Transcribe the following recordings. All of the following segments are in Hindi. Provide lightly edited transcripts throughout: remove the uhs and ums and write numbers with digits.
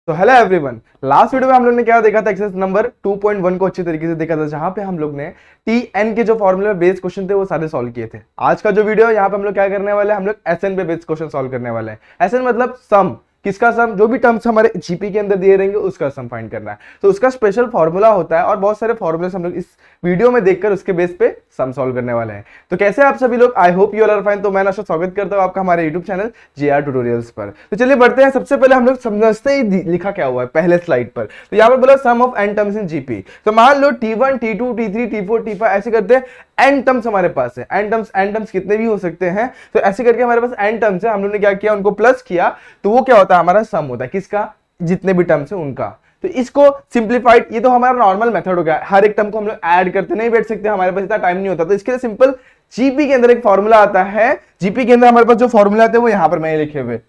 तो हेलो एवरीवन, लास्ट वीडियो में हम लोग ने क्या देखा था, एक्सरसाइज नंबर 2.1 को अच्छी तरीके से देखा था, जहां पे हम लोग ने टी एन के जो फॉर्मूला बेस्ड क्वेश्चन थे वो सारे सॉल्व किए थे। आज का जो वीडियो है यहाँ पे हम लोग क्या करने वाले हैं, हम लोग एस एन पे बेस्ड क्वेश्चन सॉल्व करने वाले हैं। एस एन मतलब सम, किसका सम, जो भी टर्म्स हमारे जीपी के अंदर दिए रहेंगे उसका सम फाइंड करना है। तो उसका स्पेशल फॉर्मूला होता है और बहुत सारे फॉर्मूले हम लोग इस वीडियो में देखकर उसके बेस पे सम सॉल्व करने वाले हैं। तो कैसे आप सभी लोग, I hope you all are fine. तो मैं नाशा स्वागत करता हूं आपका हमारे यूट्यूब चैनल जेआर ट्यूटोरियल्स पर। तो चलिए बढ़ते हैं। सबसे पहले हम लोग समझते ही लिखा क्या हुआ है पहले स्लाइड पर। तो यहाँ पर बोला sum of N terms in GP. तो मान लो T1 T2 T3 T4 T5 ऐसे करते हैं, एन टर्म्स हमारे पास है। एन टर्म्स कितने भी हो सकते हैं। तो ऐसे करके हमारे पास एन टर्म्स है, हम लोगों ने क्या किया, उनको प्लस किया तो वो क्या होता है, हमारा सम होता है। किसका? जितने भी टर्म्स है उनका। तो इसको सिंप्लीफाइड, ये तो हमारा नॉर्मल मेथड हो गया। हर एक टर्म को हम लोग ऐड करते नहीं बैठ सकते, हमारे पास इतना टाइम नहीं होता। तो इसके लिए सिंपल जीपी के अंदर एक फॉर्मूला आता है। जीपी के अंदर हमारे पास जो फॉर्मूला आते हैं वो यहां पर मैंने लिखे हुए।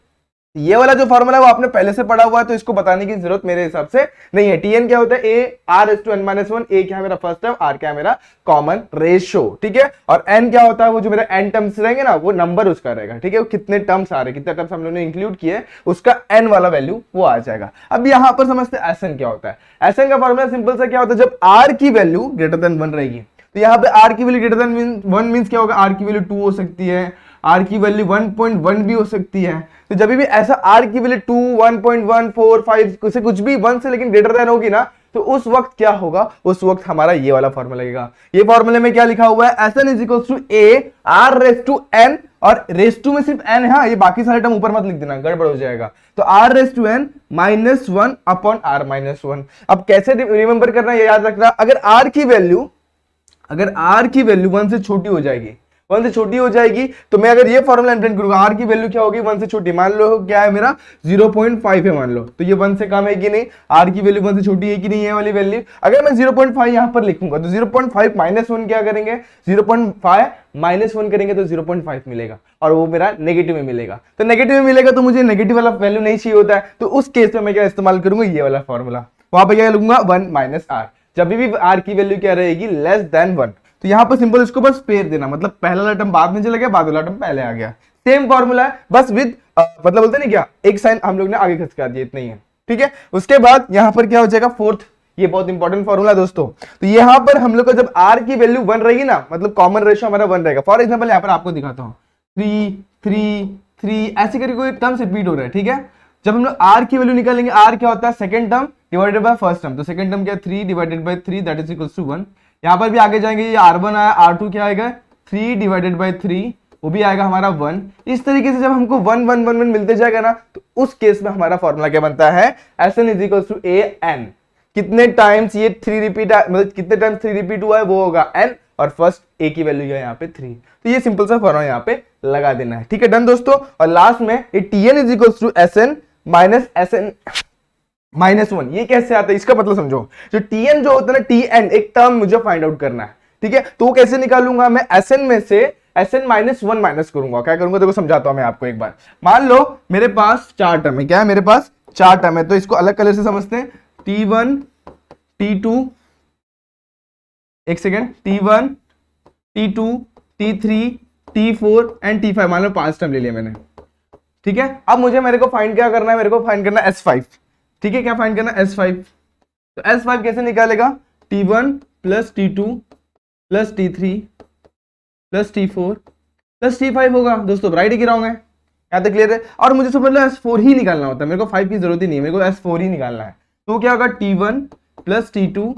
ये वाला जो फॉर्मूला है वो आपने पहले से पढ़ा हुआ है, तो इसको बताने की जरूरत मेरे हिसाब से नहीं है। टीएन क्या होता है, A R S to N minus one. A क्या है मेरा फर्स्ट टर्म, आर क्या है मेरा कॉमन रेशो, ठीक है। और एन क्या होता है, वो जो मेरे एन टर्म्स रहेंगे ना, वो नंबर उसका रहेगा, ठीक है। वो कितने टर्म्स आ रहे, कितने टर्म्स हम लोगों ने इंक्लूड किए, उसका एन वाला वैल्यू वो आ जाएगा। अब यहां पर समझते हैं एस एन क्या होता है। एस एन का फॉर्मूला सिंपल सा क्या होता है, जब आर की वैल्यू ग्रेटर देन वन रहेगी। तो यहाँ पे आर की value greater than one means क्या होगा, आर की वैल्यू 2 हो सकती है, आर की वैल्यू 1.1 भी हो सकती है। तो जब भी ऐसा आर की वैल्यू 2, 1.1, 4, 5 से कुछ भी 1 से लेकिन ग्रेटर देन होगी ना, तो उस वक्त क्या होगा, उस वक्त हमारा ये वाला फॉर्मूला लगेगा। ये फॉर्मूले में क्या लिखा हुआ है, S n is equal to a r raise to n, और रेस टू में सिर्फ एन है, हाँ, ये बाकी सारे टर्म ऊपर मत लिख देना, गड़बड़ हो जाएगा। तो r raise to N minus one upon r minus one. अब कैसे रिमेंबर करना, ये याद रखना, अगर आर की वैल्यू 1 से छोटी हो जाएगी, 1 से छोटी हो जाएगी, तो मैं अगर ये फॉर्मूला इंप्लीमेंट करूंगा, आर की वैल्यू क्या होगी, 1 से छोटी। मान लो क्या है मेरा 0.5 है, मान लो, तो ये 1 से कम है कि नहीं, आर की वैल्यू 1 से छोटी है कि नहीं, ये वाली वैल्यू। अगर मैं 0.5 यहां पर लिखूंगा तो 0.5 माइनस 1 क्या करेंगे, 0.5 माइनस 1 करेंगे तो 0.5 मिलेगा, और वो मेरा नेगेटिव में मिलेगा। तो नेगेटिव में मिलेगा तो मुझे नेगेटिव वाला वैल्यू नहीं चाहिए होता है, तो उस केस में मैं क्या इस्तेमाल करूंगा, ये वाला फॉर्मूला। वहां पर क्या लिखूंगा, 1 माइनस आर। जब भी आर की वैल्यू क्या रहेगी, लेस देन 1, तो यहां पर सिंपल इसको बस पेयर देना, मतलब पहला वाला टर्म बाद में चला गया, बाद वाला टर्म पहले आ गया। सेम फॉर्मूला है, बस विद मतलब बोलते नहीं क्या, एक साइन हम लोग ने आगे खसका दिया, इतना ही है, ठीक है। उसके बाद यहां पर क्या हो जाएगा, फोर्थ, ये बहुत इंपॉर्टेंट फॉर्मूला है दोस्तों। तो यहां पर हम लोग का जब आर की वैल्यू 1 रहेगी ना, मतलब कॉमन रेशियो हमारा 1 रहेगा। फॉर एग्जाम्पल यहां पर आपको दिखाता हूं, 3 3 3 ऐसे करके कोई टर्म्स रिपीट हो रहा है, ठीक है। जब हम लोग आर की वैल्यू निकालेंगे, आर क्या होता है, second term divided by first term. तो सेकंड टर्म क्या है, 3 divided by 3 that is equal to 1। यहां पर भी आगे जाएंगे, ये R1 आया, R2 क्या आएगा, 3 डिवाइडेड बाय 3, वो भी आएगा हमारा 1। इस तरीके से जब हमको 1 1 1 1 मिलते जाएगा ना, तो उस केस में हमारा फॉर्मूला क्या बनता है, Sn is equal to a n. कितने टाइम्स ये 3 रिपीट, मतलब कितने टाइम्स 3 रिपीट हुआ है, वो होगा n, और फर्स्ट ए की वैल्यू है यहाँ पे 3। तो ये सिंपल सा फॉर्मूला यहाँ पे लगा देना है, ठीक है, डन दोस्तों। और लास्ट में ये Tn is equal to Sn minus Sn minus 1, ये कैसे आता है, इसका मतलब समझो। जो Tn जो होता है ना, Tn एक टर्म मुझे फाइंड आउट करना है, ठीक है। तो वो कैसे निकालूंगा मैं, Sn में से Sn माइनस 1 माइनस करूंगा। क्या करूंगा, देखो समझाता हूं मैं आपको एक बार। मान लो मेरे पास 4 टर्म है, क्या है मेरे पास 4 टर्म है, तो इसको अलग कलर से समझते हैं। T1 T2, एक second, T1 T2 T3 T4 and T5, मान लो 5 टर्म ले लिया मैंने, ठीक है। अब मेरे को फाइंड क्या करना है, मेरे को फाइंड करना है S5, ठीक है। क्या फाइंड करना है, S5। तो S5 कैसे निकालेगा, T1 plus T2 plus T3 plus T4 plus T5 होगा। दोस्तों राइट ही गिराऊंगा, यहाँ तक क्लियर है। और मुझे समझ लो S4 ही निकालना होता है, मेरे को 5 की जरूरत ही नहीं है, मेरे को S4 ही निकालना है। तो क्या होगा, T1 plus T2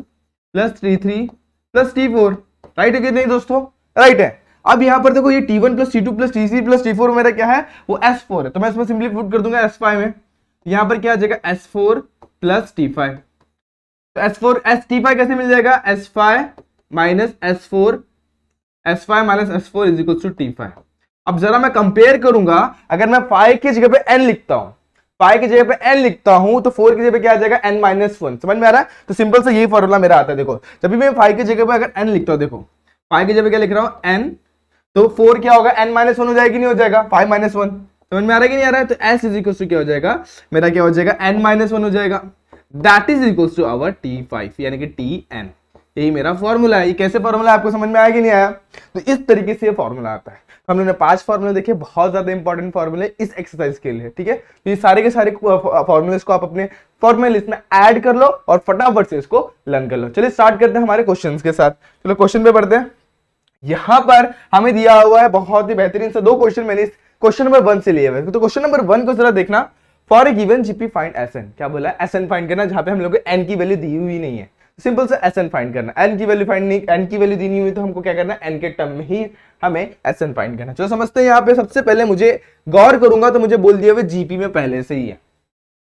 plus T3 plus T4, right है कि नहीं दोस्तों, राइट है। अब यहां पर देखो, ये T1 plus T2 plus T3 plus T4 मेरा क्या है, वो S4 है। तो मैं इसमें सिंपली पुट कर दूंगा S5 में। यहां पर क्या आ जाएगा, S4 प्लस T5। तो S4 T5 कैसे मिल जाएगा, S5 minus S4, S5 minus S4 is equal to T5। अब जरा मैं कंपेयर करूंगा, अगर मैं 5 की जगह पे n लिखता हूं, 5 की जगह पे n लिखता हूं, तो 4 की जगह पे क्या आ जाएगा, n माइनस 1। समझ में आ रहा है। तो सिंपल से यही फॉर्मूला मेरा आता है। देखो जब भी मैं 5 की जगह पे अगर n लिखता हूं, देखो 5 की जगह पे क्या लिख रहा हूं, n, तो 4 क्या होगा, n माइनस 1 हो जाएगी, नहीं हो जाएगा, 5 माइनस 1। समझ में आ रहा है कि नहीं आ रहा है। तो s इज इक्वल टू क्या हो जाएगा, मेरा क्या हो जाएगा, n माइनस 1 हो जाएगा, that is equal to our T5 यानी कि Tn। यही मेरा फॉर्मूला है। ये कैसे फॉर्मूला आपको समझ में आया कि नहीं आया। तो इस तरीके से ये फॉर्मूला आता है। हम लोगों ने 5 फॉर्मूले देखे, बहुत ज्यादा इंपॉर्टेंट फॉर्मूले इस एक्सरसाइज के लिए, ठीक है। तो ये सारे के सारे फॉर्मूले को आप अपने फॉर्मूले लिस्ट में ऐड कर लो और फटाफट से इसको लर्न कर लो। चलिए स्टार्ट करते हैं हमारे क्वेश्चंस के साथ। चलो क्वेश्चन पे पढ़ते हैं। यहां पर हमें दिया हुआ है बहुत ही बेहतरीन से 2 क्वेश्चन, मैंने क्वेश्चन नंबर 1 से लिए हुए। तो क्वेश्चन नंबर 1 को जरा देखना। For a given GP find S n, क्या बोला है, एसएन फाइंड करना, जहां पे हम लोग को एन की वैल्यू दी हुई नहीं है। सिंपल से एसएन फाइंड करना, एन की वैल्यू फाइंड नहीं, एन की वैल्यू दी नहीं हुई तो हमको क्या करना है, एन के टर्म में ही हमें एसएन फाइंड करना। चलो समझते हैं। यहाँ पे सबसे पहले मुझे गौर करूंगा तो मुझे बोल दिया हुआ जीपी में पहले से ही है,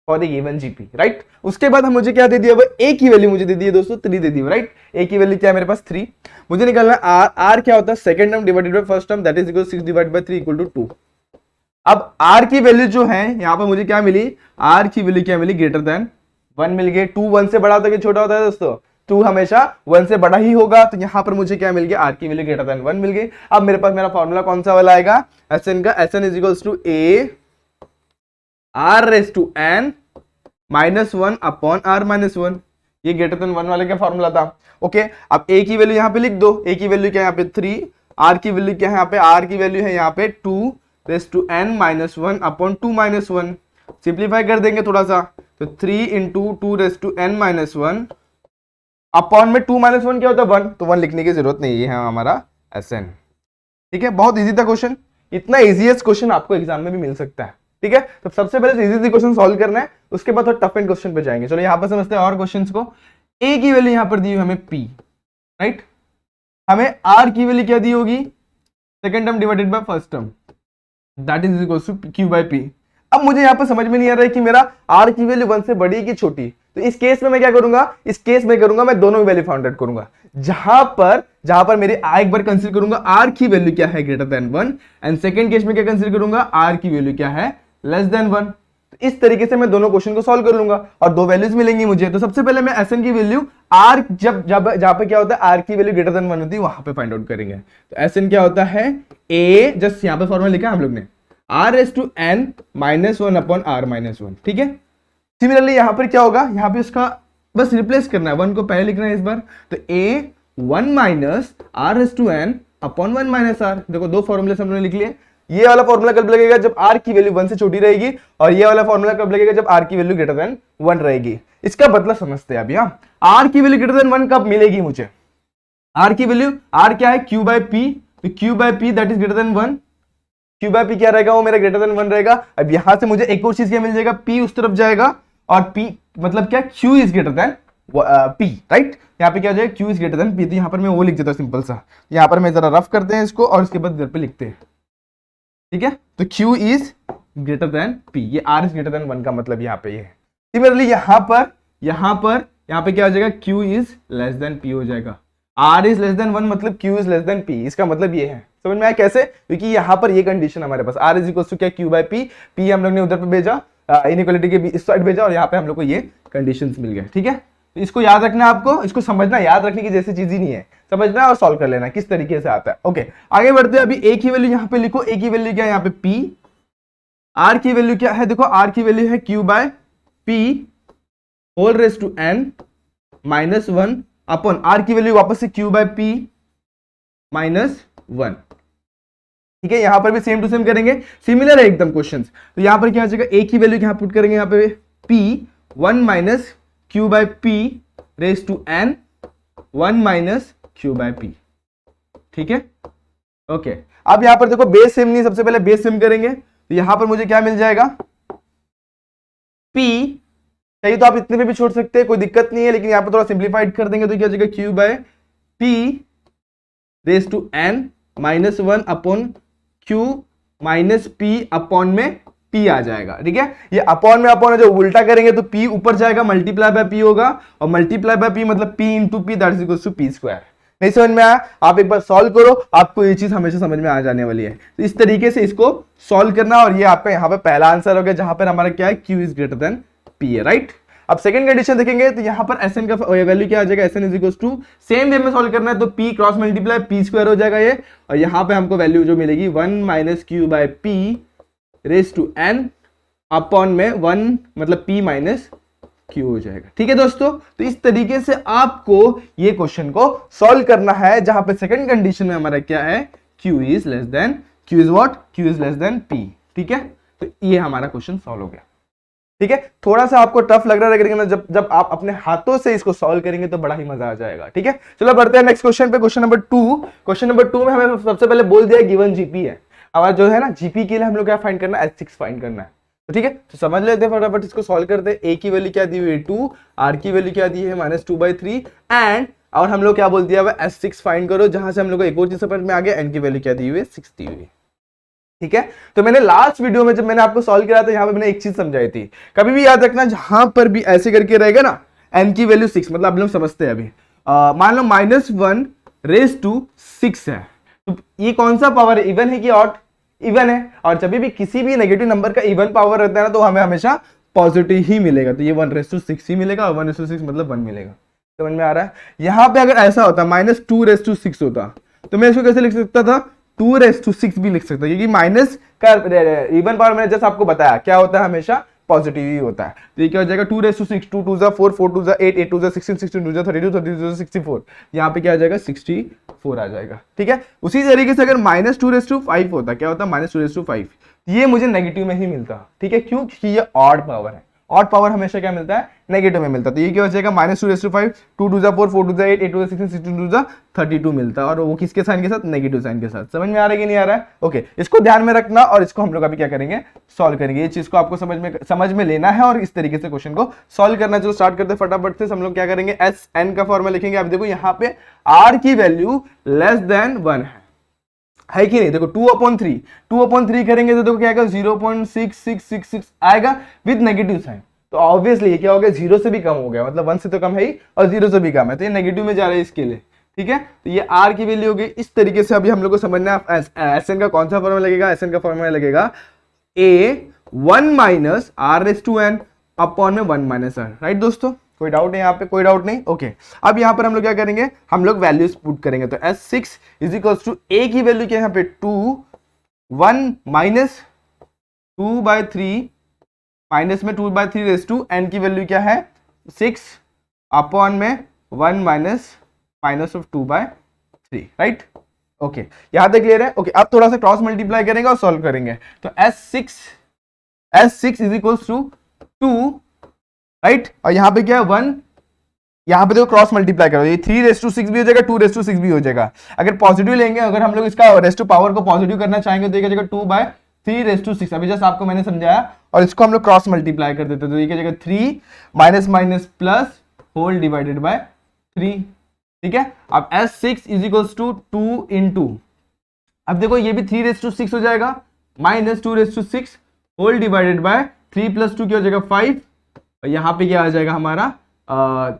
for the given GP, right. उसके बाद हम मुझे क्या दे दिया, ए की वैल्यू मुझे दे दी है दोस्तों 3 दे दी है, राइट। ए की वैल्यू क्या है मेरे पास 3। मुझे निकालना आर, आर क्या होता है, second term divided by first term, that is equal 6 divided by 3 equal to 2। अब आर की वैल्यू जो है यहाँ पर मुझे क्या मिली, आर की वैल्यू क्या मिली, ग्रेटर देन 1 मिल गई। 2 1 से बड़ा होता है कि छोटा होता है दोस्तों, 2 हमेशा 1 से बड़ा ही होगा। तो यहाँ पर मुझे क्या मिल गया, आर की वैल्यू ग्रेटर देन 1 मिल गई। अब मेरे पास मेरा फॉर्मूला कौन सा वाला आएगा, एसएन का। S n is equals to a r raise to n -1 upon r -1। ये ग्रेटर देन 1 वाले का फॉर्मूला था। ओके, अब ए की वैल्यू यहाँ पे लिख दो। ए की वैल्यू क्या है यहाँ पे 3, आर की वैल्यू क्या है यहाँ पे, आर की वैल्यू है यहाँ पे 2 raise to n -1 upon 2 -1। Simplify कर देंगे थोड़ा सा, तो 3 into 2 raise to n -1 upon में 2 -1 क्या होता है 1, तो 1 लिखने की जरूरत नहीं है हमारा एसएन। ठीक है, बहुत इजी था क्वेश्चन, इतना इजीएस्ट क्वेश्चन आपको एग्जाम में भी मिल सकता है। ठीक है, तो सबसे पहले इजी क्वेश्चन सॉल्व करना है, उसके बाद थोड़ा टफ एंड क्वेश्चन पे जाएंगे। चलो यहाँ पर समझते हैं और क्वेश्चंस को। ए की वैल्यू यहाँ पर दी हुई हमें पी, राइट। हमें आर की वैल्यू क्या दी होगी, second term divided by first term, that is equal to q by p. अब मुझे यहाँ पर समझ में नहीं आ रहा है कि मेरा आर की वैल्यू 1 से बड़ी है कि छोटी। तो इस केस में मैं क्या करूंगा, इस केस में करूंगा मैं दोनों वैल्यू फाइंड आउट करूंगा। जहां पर मेरे एक बार कंसीडर करूंगा आर की वैल्यू क्या है, greater than 1, and second case में क्या कंसीडर करूंगा, आर की वैल्यू क्या है, लेस देन 1। तो इस तरीके से मैं दोनों क्वेश्चन को सॉल्व कर लूंगा और 2 वैल्यूज मिलेंगी मुझे। तो सबसे पहले मैं एसएन की वैल्यू आर, जहां पे क्या होता है आर की वैल्यू ग्रेटर देन 1 होती है, वहां पे फाइंड आउट करेंगे। तो एसएन क्या होता है, ए जस्ट यहां पे फॉर्मूला लिखा है हम लोग ने, r raise to n -1 upon r -1। ठीक है, सिमिलरली यहां पर क्या होगा, यहां पे उसका बस रिप्लेस करना है, 1 को पहले लिखना है इस बार। तो A 1 minus R raise to N upon 1 minus R. देखो 2 फॉर्मूले हमने लिख लिए। ये वाला फॉर्मूला कब लगेगा, जब आर की वैल्यू 1 से छोटी रहेगी, और ये वाला फॉर्मूला कब लगेगा, जब आर की वैल्यू ग्रेटर देन 1 रहेगी। इसका मतलब समझते हैं अभी। हाँ, आर की वैल्यू ग्रेटर देन 1 कब मिलेगी मुझे, आर की वैल्यू, आर क्या है, क्यू बाय पी, तो Q by P that is greater than 1। Q by P क्या रहेगा, वो मेरा ग्रेटर देन 1 रहेगा। अब यहां से मुझे एक और चीज क्या मिल जाएगा, पी उस तरफ जाएगा, और पी मतलब क्या, Q is greater than P, right. यहाँ पे क्या हो जाएगा, Q is greater than P. तो यहाँ पर मैं वो लिख देता हूँ सिंपल सा, यहाँ पर मैं जरा रफ करते हैं इसको और उसके बाद इधर पे लिखते हैं। ठीक है, तो Q is greater than P, ये R इज ग्रेटर देन 1 का मतलब यहाँ पे ये है। सिमिलरली यहाँ पे क्या हो जाएगा, Q is less than P हो जाएगा। R इज लेस देन 1 मतलब Q is less than P, इसका मतलब ये है। समझ में आया कैसे, क्योंकि यहाँ पर ये कंडीशन हमारे पास R इज इक्वल टू क्या, Q बाय P, P हम लोग ने उधर पे भेजा, इनइक्वालिटी के इस साइड भेजा, और यहाँ पे हम लोग को ये कंडीशंस मिल गए। ठीक है, तो इसको याद रखना है आपको, इसको समझना, याद रखने की जैसी चीज ही नहीं है, समझना और सॉल्व कर लेना किस तरीके से आता है। ओके, आगे बढ़ते हैं। अभी ए की वैल्यू यहाँ पे लिखो, ए की वैल्यू क्या है यहाँ पे P, आर की वैल्यू क्या है, देखो आर की वैल्यू है Q by P whole raise to n -1 upon R की वैल्यू वापस से Q बाय P -1। ठीक है, यहां पर भी सेम टू सेम करेंगे, सिमिलर है एकदम क्वेश्चंस। तो यहां पर क्या हो जाएगा, ए की वैल्यू यहां पुट करेंगे, यहाँ पे P 1 minus Q by P raise to n 1 minus Q by P। ठीक है, ओके। अब यहां पर देखो बेस सेम नहीं, सबसे पहले बेस सेम करेंगे। तो यहां पर मुझे क्या मिल जाएगा, P चाहिए तो आप इतने पे भी छोड़ सकते हैं, कोई दिक्कत नहीं है, लेकिन यहां पर थोड़ा सिंप्लीफाइड कर देंगे तो क्या हो जाएगा, Q by P raise to n -1 upon Q minus P upon में P आ जाएगा। ठीक है, ये अपॉन में अपॉन है, जो उल्टा करेंगे तो P ऊपर जाएगा, मल्टीप्लाई बाय P होगा, और मल्टीप्लाई बाय P मतलब P into P that is equal to P square. नहीं समझ में आया, आप एक बार सॉल्व करो, आपको ये चीज हमेशा समझ में आ जाने वाली है। तो इस तरीके से इसको सॉल्व करना, और ये आपका यहाँ पे पहला आंसर हो गया, जहां पर हमारा क्या है, Q is greater than P है, राइट। अब सेकंड कंडीशन देखेंगे, तो यहाँ पर Sn का वैल्यू क्या आ जाएगा, Sn is equal to, same way में सॉल्व करना है तो P cross multiply P square हो जाएगा ये, और यहाँ पे हमको वैल्यू जो मिलेगी 1 minus Q by P raise to n upon में 1 मतलब P माइनस Q हो जाएगा। ठीक है दोस्तों, तो इस तरीके से आपको ये क्वेश्चन को सॉल्व करना है, जहां पे सेकंड कंडीशन में हमारा क्या है, Q is less than Q is what, Q is less than P, ठीक है। तो ये हमारा क्वेश्चन सॉल्व हो गया, ठीक है। थोड़ा सा आपको टफ लग रहा है लेकिन जब आप अपने हाथों से इसको सॉल्व करेंगे तो बड़ा ही मजा आ जाएगा, ठीक है। चलो बढ़ते हैं नेक्स्ट क्वेश्चन पे, क्वेश्चन नंबर 2। क्वेश्चन नंबर 2 में हमें सबसे पहले बोल दिया गिवन जीपी है हमारा, जो है ना जीपी के लिए हम लोग क्या फाइंड करना है, S6 फाइंड करना है, तो ठीक है। तो समझ लेते हैं फटाफट, इसको सॉल्व करते हैं। ए की वैल्यू क्या दी हुई है 2, आर की वैल्यू क्या दी है -2/3 एंड और हम लोग क्या बोल दिया है S6 फाइंड करो, जहां से हम लोग को एक और चीज समझ में आ गया, एन की वैल्यू क्या दी हुई है 6 दी हुई है, ठीक है। तो मैंने लास्ट वीडियो में जब मैंने आपको सॉल्व किया था यहाँ पे मैंने एक चीज समझाई थी, कभी भी याद रखना जहां पर भी ऐसे करके रहेगा ना n की वैल्यू 6, मतलब आप लोग समझते हैं अभी मान लो -1⁻6 है, तो ये कौन सा पावर है, इवन है कि ऑड, इवन है। और जब भी किसी भी नेगेटिव नंबर का इवन पावर रहता है ना तो हमें हमेशा पॉजिटिव ही मिलेगा, तो ये 1/6 ही मिलेगा, और 1/6 मतलब 1 मिलेगा, समझ में आ रहा है। यहाँ पे अगर ऐसा होता -2/6 होता तो मैं इसको कैसे लिख सकता था, 2/6 भी लिख सकता, क्योंकि माइनस का इवन पावर मैंने जैसे आपको बताया क्या होता है, हमेशा पॉजिटिव ही होता है। तो ये क्या हो जाएगा 2/6, 2 2 4, 4 2 8, 8 2 16, 16 2 32, 32 64, यहाँ पे क्या आ जाएगा 64 आ जाएगा, ठीक है। उसी तरीके से अगर -2/5 होता, क्या होता -2/5, ये मुझे नेगेटिव में ही मिलता, ठीक है, क्यों, क्योंकि ये ऑड पावर है, ऑड पावर हमेशा क्या मिलता है, नेगेटिव में मिलता है। तो ये क्या हो जाएगा -2/5, 2 2 4, 4 2 8, 8 2 16, 16 2 32 मिलता है, और वो किसके साइन के साथ, नेगेटिव साइन के साथ। समझ में आ रहा है कि नहीं आ रहा है, ओके। इसको ध्यान में रखना और इसको हम लोग अभी क्या करेंगे, सॉल्व करेंगे। ये चीज को आपको समझ में लेना है और इस तरीके से क्वेश्चन को सॉल्व करना है। चलो स्टार्ट करते हैं फटाफट से। हम लोग क्या करेंगे, Sn का फॉर्मूला लिखेंगे। आप देखो यहाँ पे r की वैल्यू लेस देन 1 है कि नहीं, देखो 2/3 करेंगे तो देखो क्या आएगा 0.6666 आएगा विद नेगेटिव साइन, तो ऑब्वियसली ये क्या हो गया, 0 से भी कम हो गया, मतलब 1 से तो कम है ही और 0 से भी कम है, तो ये नेगेटिव में जा रहा है इसके लिए, ठीक है। तो ये r की वैल्यू हो गई इस तरीके से। अभी हम लोग को समझना है Sn का कौन सा फॉर्मूला लगेगा, Sn का फॉर्मूला लगेगा a1 r/n अपॉन में 1 - r, राइट दोस्तों, कोई डाउट है यहाँ पे, कोई डाउट नहीं, ओके। अब यहाँ पर हम लोग क्या करेंगे, हम लोग वैल्यूज पुट करेंगे। तो S6 is equals to a की वैल्यू क्या है यहाँ पे 2, 1 - 2/3 माइनस में 2/3 रेज़ टू n की वैल्यू क्या है 6 अपॉन में 1 माइनस ऑफ 2/3, राइट, ओके। यहां तक क्लियर है, ओके। अब थोड़ा सा क्रॉस मल्टीप्लाई करेंगे और सॉल्व करेंगे। तो S6 is equals to 2, right, और यहाँ पे क्या है 1, यहाँ पे देखो क्रॉस मल्टीप्लाई करो, ये 3/6 भी हो जाएगा, 2/6 भी हो जाएगा। अगर पॉजिटिव लेंगे, अगर हम लोग इसका रेज़ टू पावर को पॉजिटिव करना चाहेंगे तो ये क्या जाएगा 2/3/6, अभी जस्ट आपको मैंने समझाया, और इसको हम लोग क्रॉस मल्टीप्लाई कर देते, तो ये क्या जाएगा 3 minus minus plus whole divided by 3, ठीक है। अब S6 is equals to 2 into, अब देखो ये भी 3/6 हो जाएगा, माइनस 2/6 होल डिवाइडेड बाय 3 + 2 क्या हो जाएगा 5, और यहाँ पे क्या आ जाएगा हमारा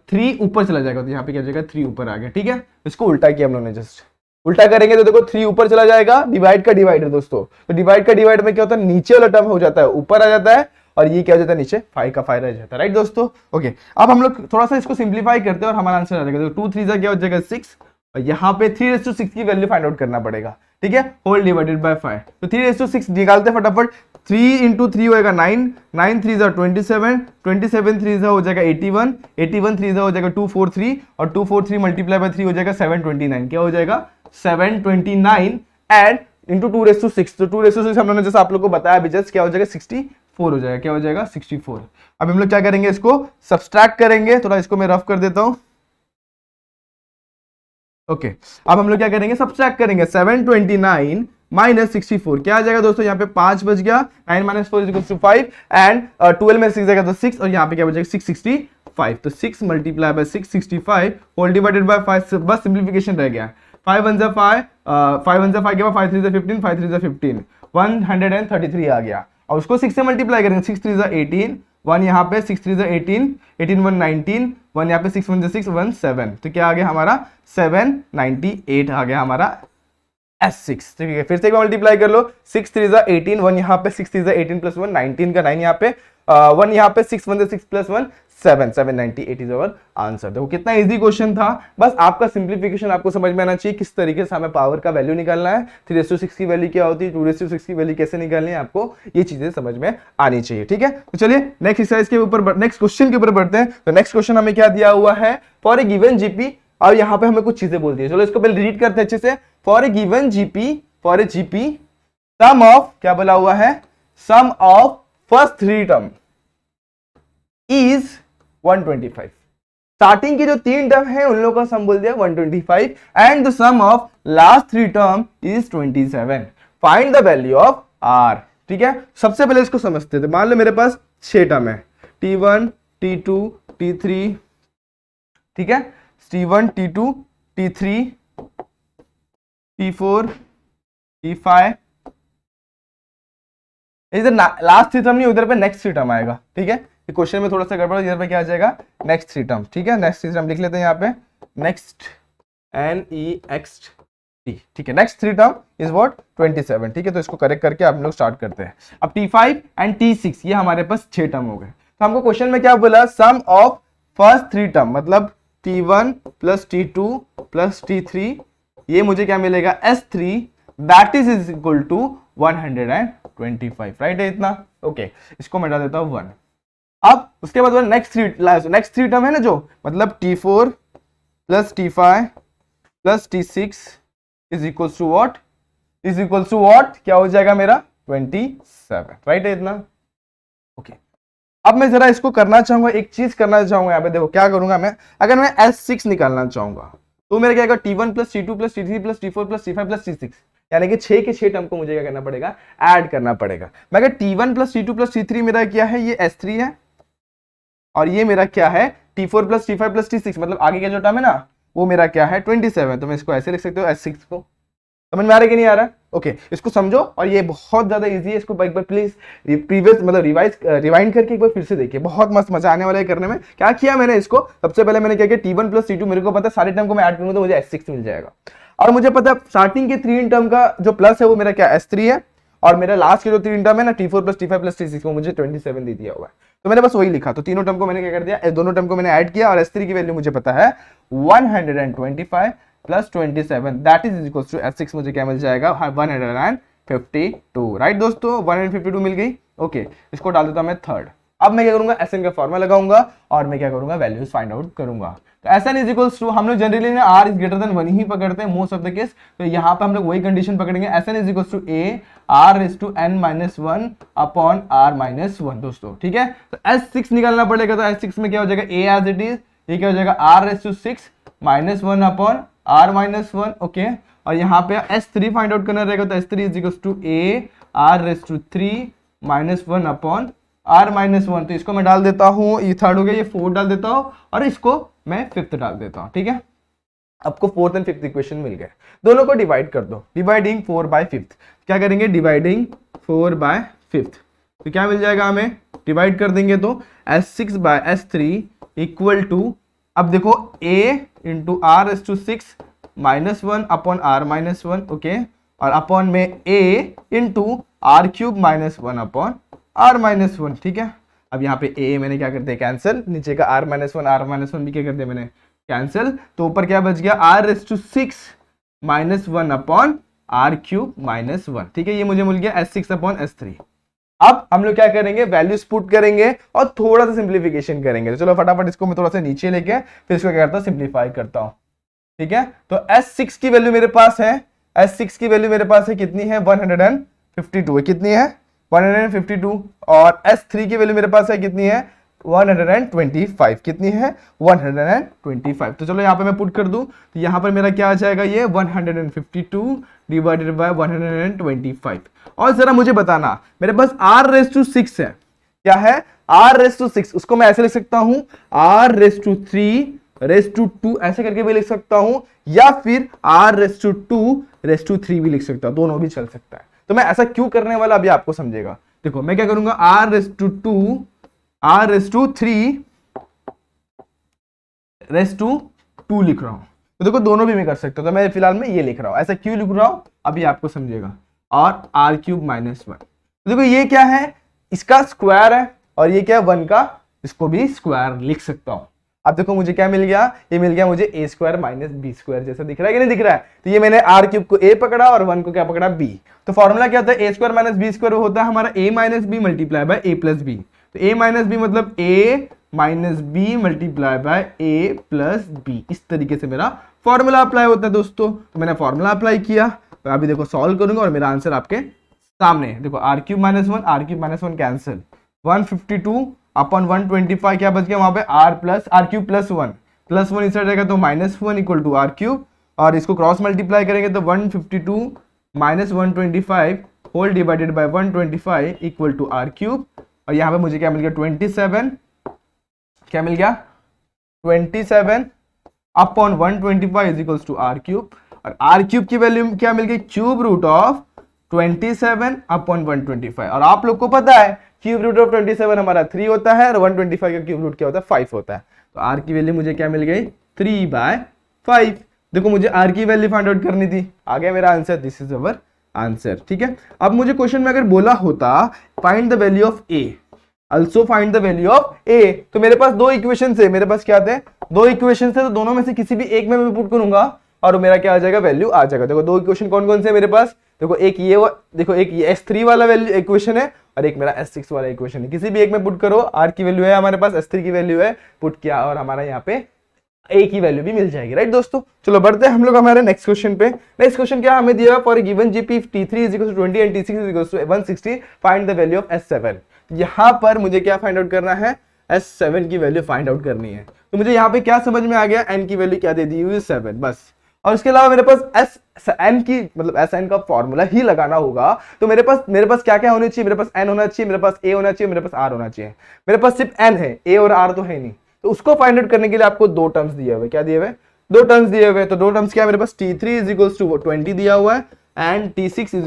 3 ऊपर चला जाएगा, तो यहाँ पे क्या हो जाएगा 3 ऊपर आ गया, ठीक है। इसको उल्टा किया हम लोगों ने, जस्ट उल्टा करेंगे तो देखो 3 ऊपर चला जाएगा, डिवाइड का डिवाइड है दोस्तों, तो डिवाइड का डिवाइड में क्या होता है, नीचे वाला टर्म हो जाता है ऊपर आ जाता है, और ये क्या हो जाता है नीचे 5 का 5 रह जाता है, राइट दोस्तों, ओके। अब हम लोग थोड़ा सा इसको सिंप्लीफाई करते हैं और हमारा आंसर आ जाएगा। तो 2 3 क्या हो जाएगा 6, और यहाँ पे 3/6 की वैल्यू फाइंड आउट करना पड़ेगा, ठीक है, होल डिवाइडेड बाय 5। तो 3/6 निकालते हैं फटाफट, 3 × 3 होएगा 9, 9 3 27, 27 3 हो जाएगा 81, 81 3 हो जाएगा 243, और 243 मल्टीप्लाई बाय 3 हो जाएगा 729, क्या हो जाएगा 729 एंड इंटू 2/6, तो 2/6 हम लोगों ने जैसे आप लोग को बताया अभी जस्ट, क्या हो जाएगा 64 हो जाएगा, क्या हो जाएगा 64। अब हम लोग क्या करेंगे, इसको सब्सट्रैक्ट करेंगे, थोड़ा इसको मैं रफ कर देता हूं, ओके। अब हम लोग क्या करेंगे, सब्सट्रैक्ट करेंगे, 729 माइनस 64 क्या आ जाएगा दोस्तों, यहाँ पे 5 बच गया, 9 - 4 = 5 एंड 12 में 6 जाएगा तो 6, और यहाँ पे क्या बचेगा 665, तो 6 multiply by 665 whole divided by 5, बस सिंप्लीफिकेशन रह गया। 5 1 5, 5 1 5 के बाद 5 3 15, 5 3 15, 133 आ गया, और उसको 6 से मल्टीप्लाई करेंगे, 6 3 18, 1 यहाँ पे 6 3 18, 18 1 19, 1 यहाँ पे 6 1 6 1 7, तो क्या आ गया हमारा 798 आ गया हमारा S6, ठीक है। फिर से एक मल्टीप्लाई कर लो, 6 3 18, 1 यहाँ पे 6 3 18 + 1 19 का 9 यहाँ पे 1 यहाँ पे 6 1 6 + 1 7, 798 इज अवर आंसर। देखो कितना इजी क्वेश्चन था, बस आपका सिंप्लीफिकेशन आपको समझ में आना चाहिए, किस तरीके से हमें पावर का वैल्यू निकालना है, 3/6 की वैल्यू क्या होती है, 2/6 की वैल्यू कैसे निकालनी है, आपको ये चीजें समझ में आनी चाहिए, ठीक है। तो चलिए नेक्स्ट एक्सरसाइज के ऊपर, नेक्स्ट क्वेश्चन के ऊपर बढ़ते हैं। तो नेक्स्ट क्वेश्चन हमें क्या दिया हुआ है, फॉर ए गिवन जीपी, और यहाँ पे हमें कुछ चीजें बोलती है, चलो इसको पहले रीड करते हैं अच्छे से। For a given GP, for a GP sum of क्या बोला हुआ है, sum of first three term is 125। Starting की जो 3 टर्म है उन लोगों का सम बोल दिया 125 and the sum of last 3 term is 27। Find the value of R. ठीक है, सबसे पहले इसको समझते थे। मान लो मेरे पास 6 टर्म है, T1 T2 T3, ठीक है, T1 T2 T3 T4 T5, इधर लास्ट 3 टर्म नहीं, उधर पे नेक्स्ट 3 टर्म आएगा। ठीक है, ये क्वेश्चन में थोड़ा सा गड़बड़, इधर पे क्या आ जाएगा, नेक्स्ट 3 टर्म। ठीक है, नेक्स्ट 3 टर्म लिख लेते हैं यहाँ पे, नेक्स्ट NEXT। ठीक है, नेक्स्ट 3 टर्म इज व्हाट 27। ठीक है, तो इसको करेक्ट करके आप लोग स्टार्ट करते हैं। अब T5 एंड T6 ये हमारे पास 6 टर्म हो गए। तो हमको क्वेश्चन में क्या बोला, सम ऑफ फर्स्ट 3 टर्म मतलब T1 plus T2 plus T3, ये मुझे क्या मिलेगा S3, that is equal to 125। Right है इतना, ओके इसको मैं डाल देता हूँ 1। अब उसके बाद नेक्स्ट 3 टर्म है ना, जो मतलब T4 plus T5 plus T6 is equal to what, is equal to what, क्या हो जाएगा मेरा 27। राइट है इतना, ओके। अब मैं जरा इसको करना चाहूंगा, एक चीज करना चाहूंगा यहाँ पे, देखो क्या करूंगा मैं, अगर मैं S6 निकालना चाहूंगा तो मेरा क्या होगा, T1 plus T2 plus T3 plus T4 plus T5 plus T6, यानी कि 6 के 6 टर्म को मुझे क्या करना पड़ेगा, ऐड करना पड़ेगा। मैं अगर T1 plus T2 plus T3 मेरा क्या है, ये S3 है, और ये मेरा क्या है T4 plus T5 plus T6, मतलब आगे का जो टर्म है ना वो मेरा क्या है 27। तो मैं इसको ऐसे लिख सकते हो S6 को। समझ में आ रहा है कि नहीं आ रहा? ओके, इसको समझो, और ये बहुत ज्यादा इजी है, इसको एक बार प्लीज प्रीवियस मतलब रिवाइंड करके एक बार फिर से देखिए, बहुत मस्त मजा आने वाला है करने में। क्या किया मैंने, इसको सबसे पहले मैंने क्या किया, T1 प्लस T2 मेरे को पता है सारे टर्म को मैं ऐड करूंगा तो मुझे S6 मिल जाएगा, और मुझे पता है स्टार्टिंग के 3 टर्म का जो प्लस है वो मेरा क्या S3 है, और मेरा लास्ट के जो 3 टर्म है ना T4 plus T5 plus T6 वो मुझे 27 दे दिया हुआ है। तो मैंने बस वही लिखा, तो तीनों टर्म को मैंने क्या कर दिया, दोनों टर्म को मैंने ऐड किया, और S3 की वैल्यू मुझे पता है 125 plus 27, that is equal to S6 मुझे क्या मिल जाएगा 152। राइट दोस्तों, 152 मिल गई। ओके, इसको डाल देता हूं मैं थर्ड। अब मैं क्या करूंगा, SN का फॉर्मूला लगाऊंगा और मैं क्या करूंगा, वैल्यूज फाइंड आउट करूंगा। तो SN इज इक्वल टू, हम लोग जनरली ना R इज ग्रेटर देन 1 ही पकड़ते हैं मोस्ट ऑफ द केस, तो यहाँ पे हम लोग वही कंडीशन पकड़ेंगे। SN is equal to A R raise to n minus 1 upon R minus 1 दोस्तों। ठीक है, तो S6 निकालना पड़ेगा, तो S6 में क्या हो जाएगा, A एज इट इज, ये क्या हो जाएगा R raise to 6 minus 1 upon R minus 1। Okay, और यहाँ पे S3 फाइंड आउट करना रहेगा, तो S3 is equal to A R raise to 3 minus 1 upon R minus 1। तो इसको मैं डाल देता हूँ, ये थर्ड हो गया, ये फोर्थ डाल देता हूँ, और इसको मैं फिफ्थ डाल देता हूँ। ठीक है, आपको फोर्थ एंड फिफ्थ इक्वेशन मिल गए, दोनों को डिवाइड कर दो, डिवाइडिंग 4 बाय 5। क्या करेंगे, डिवाइडिंग 4 बाय 5, तो क्या मिल जाएगा हमें, डिवाइड कर देंगे तो S6 bye S3 equal to, अब देखो A into R raise to 6 minus 1 upon R minus 1। Okay, और अपॉन में A into R cube minus 1 upon R minus 1। ठीक है, अब यहाँ पे A मैंने क्या कर दिया, कैंसिल, नीचे का R माइनस 1 भी क्या कर दिया मैंने, कैंसिल, तो ऊपर क्या बच गया, R raise to 6 minus 1 upon R cube minus 1। ठीक है, ये मुझे मिल गया S6 अपॉन S3। अब हम लोग क्या करेंगे, वैल्यूज पुट करेंगे और थोड़ा सा सिंप्लीफिकेशन करेंगे। तो चलो फटाफट इसको मैं थोड़ा सा नीचे लेके फिर इसको क्या करता हूँ, सिंप्लीफाई करता हूँ। ठीक है, तो S6 की वैल्यू मेरे पास है, S6 की वैल्यू मेरे पास है कितनी है, 152 है, कितनी है 152, और S3 की वैल्यू मेरे पास है कितनी है 125, कितनी है 125। तो चलो यहाँ पे मैं पुट कर दूं, तो यहाँ पर मेरा क्या आ जाएगा, ये 152 डिवाइडेड बाय 125। और जरा मुझे बताना, मेरे पास R रेज़ टू 6 है, क्या है R रेज़ टू 6, उसको मैं ऐसे लिख सकता हूं R raise to 3 raise to 2 ऐसे करके भी लिख सकता हूं, या फिर R raise to 2 raise to 3 भी लिख सकता हूं, दोनों भी चल सकता है। तो मैं ऐसा क्यों करने वाला अभी आपको समझेगा। देखो मैं क्या करूंगा, R raise to 2 R raise to 3 raise to 2 लिख रहा हूं, तो देखो दोनों भी मैं कर सकता हूं, तो मैं फिलहाल में ये लिख रहा हूं, ऐसा क्यों लिख रहा हूं अभी आपको समझेगा। और R क्यूब माइनस 1, तो देखो ये क्या है, इसका स्क्वायर है, और ये क्या है 1 का, इसको भी स्क्वायर लिख सकता हूं। अब देखो मुझे क्या मिल गया, ये मिल गया मुझे A square minus B square, जैसा दिख रहा है कि नहीं दिख रहा है। तो ये मैंने R क्यूब को A पकड़ा और 1 को क्या पकड़ा B। तो फॉर्मूला क्या होता है, A square minus B square होता है हमारा A minus B multiply by A plus B। तो A माइनस B मतलब A minus B multiply by A plus B, इस तरीके से मेरा फॉर्मूला अप्लाई होता है दोस्तों। तो मैंने फॉर्मूला अप्लाई किया, तो अभी देखो सॉल्व करूंगा और मेरा आंसर आपके सामने देखो R cube minus one cancel, 152 upon 125 क्या बच गया वहां पे आर क्यूब प्लस वन इस साइड रहेगा तो -1 इक्वल टू आर क्यूब, और इसको क्रॉस मल्टीप्लाई करेंगे तो 152 minus 125 whole divided by 125 equal to R cube, और यहाँ पे मुझे क्या मिल गया 27, क्या मिल गया 27 upon 125 is equals to R cube, और आर क्यूब की वैल्यू क्या मिल गई क्यूब रूट ऑफ 27 अपॉन 125, और आप लोग को पता है क्यूब रूट ऑफ 27 हमारा 3 होता है और 125 का क्यूब रूट क्या होता है 5 होता है, तो आर की वैल्यू मुझे क्या मिल गई 3/5। देखो मुझे आर की वैल्यू फाइंड आउट करनी थी, आ गया मेरा answer, this is our answer. ठीक है, अब मुझे क्वेश्चन में अगर बोला होता find the value of A, also find the value of a, तो मेरे पास दो इक्वेशन है, मेरे पास क्या थे दो इक्वेशन है, तो दोनों में से किसी भी एक में मैं पुट करूंगा और मेरा क्या आ जाएगा वैल्यू आ जाएगा। देखो दो इक्वेशन कौन कौन से है मेरे पास, देखो एक ये देखो एक ये S3 वाला वैल्यू इक्वेशन है और एक मेरा S6 वाला इक्वेशन है, किसी भी एक में पुट करो, R की वैल्यू है हमारे पास, S3 की वैल्यू है, पुट किया और हमारा यहाँ पे A की वैल्यू भी मिल जाएगी। राइट दोस्तों, चलो बढ़ते हैं हम लोग हमारे नेक्स्ट क्वेश्चन पे। नेक्स्ट क्वेश्चन क्या हमें दिया, for given GP T3 = 20 and T6 = 160 find the value of S7। यहाँ पर मुझे क्या फाइंड आउट करना है, S7 की वैल्यू फाइंड आउट करनी है। तो मुझे यहाँ पे क्या समझ में आ गया, n की वैल्यू क्या दे दी हुई है 7 बस, और उसके अलावा मेरे पास Sn की मतलब Sn का फॉर्मूला ही लगाना होगा। तो मेरे पास क्या क्या होना चाहिए, मेरे पास n होना चाहिए, मेरे पास a होना चाहिए, मेरे पास r होना चाहिए। मेरे पास सिर्फ n है, a और r तो है नहीं, तो उसको फाइंड आउट करने के लिए आपको दो टर्म्स दिए हुए, क्या दिए हुए दो टर्म्स दिए हुए। तो दो टर्म्स क्या है मेरे पास, T3 = 20 दिया हुआ है एंड T6 =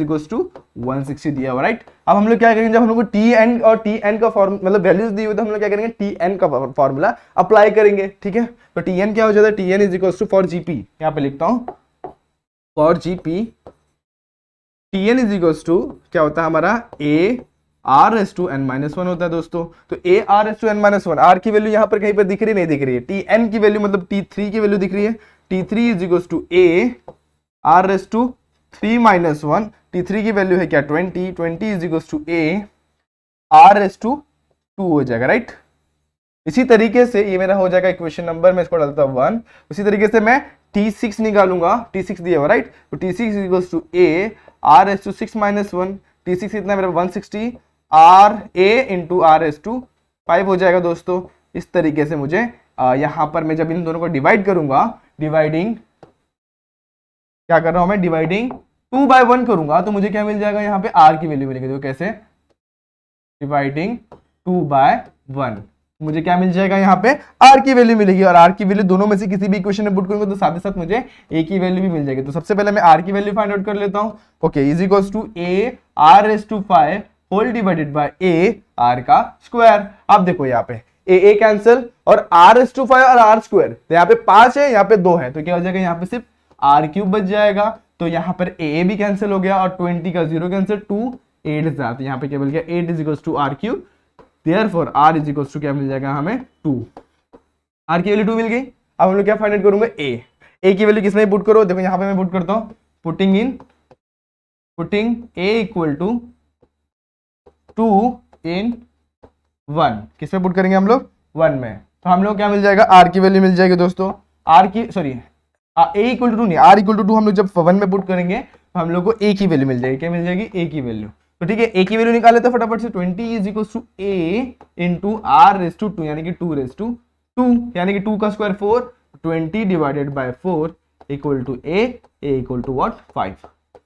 160 दिया हुआ। राइट, अब हम लोग क्या करेंगे, जब हम लोग को Tn और Tn का फॉर्म मतलब वैल्यूज दी हुई तो हम लोग क्या करेंगे Tn का फॉर्मूला अप्लाई करेंगे। ठीक है, तो Tn क्या हो जाता है, Tn = फॉर जीपी, यहाँ पे लिखता हूं फॉर जीपी Tn क्या होता है हमारा AR⁻n-1 होता है दोस्तों। तो AR⁻n-1, R की वैल्यू यहाँ पर कहीं पर दिख रही नहीं दिख रही है, Tn की वैल्यू मतलब T3 की वैल्यू दिख रही है, T3 = AR⁻3-1, T3 की वैल्यू है क्या 20 = AR⁻2 हो जाएगा। राइट, इसी तरीके से ये मेरा हो जाएगा इक्वेशन नंबर, मैं इसको डालता हूं 1। उसी तरीके से मैं T6 निकालूंगा, T6 दिया हुआ राइट, तो T6 = AR⁻6-1, T6 इतना मेरा 160 RA × R⁻5 हो जाएगा दोस्तों। इस तरीके से मुझे यहाँ पर मैं जब इन दोनों को डिवाइड करूंगा, डिवाइडिंग क्या कर रहा हूं मैं, डिवाइडिंग 2/1 करूंगा, तो मुझे क्या मिल जाएगा यहाँ पे R की वैल्यू मिलेगी। तो कैसे, डिवाइडिंग 2/1 मुझे क्या मिल जाएगा यहाँ पे R की वैल्यू मिलेगी, और R की वैल्यू दोनों में से किसी भी इक्वेशन में पुट करूंगा तो साथ ही साथ मुझे A की वैल्यू भी मिल जाएगी। तो सबसे पहले मैं R की वैल्यू फाइंड आउट कर लेता हूँ। Okay, = AR⁻5 whole divided by AR का स्क्वायर। अब देखो यहाँ पे A कैंसिल और R⁻5 और R², तो यहाँ पे 5 है, यहाँ पे 2 है, तो क्या हो जाएगा यहाँ पे सिर्फ R³ बच जाएगा। तो यहाँ पर A भी कैंसिल हो गया और 20 का 0 कैंसिल, 2 8 तो यहाँ पे क्या मिल गया 8 = R³, देयरफॉर R = क्या मिल जाएगा हमें 2, R की वैल्यू 2 मिल गई। अब हम लोग क्या फाइंड आउट करूंगे, A की वैल्यू किसमें पुट करो, देखो यहाँ पे मैं पुट करता हूँ, पुटिंग A = 2 in 1, किसमें पुट करेंगे हम लोग 1 में, तो हम लोग क्या मिल जाएगा R की वैल्यू मिल जाएगी दोस्तों, R की सॉरी A = 2 नहीं, R = 2 हम लोग जब 1 में पुट करेंगे तो हम लोग को A की वैल्यू मिल जाएगी, क्या मिल जाएगी A की वैल्यू। तो ठीक है, A की वैल्यू निकाल लेते हैं फटाफट से, 20 = A × R⁻2 यानी कि 2⁻2 यानी कि 2 का square 4, 20 divided by 4 = A = what 5।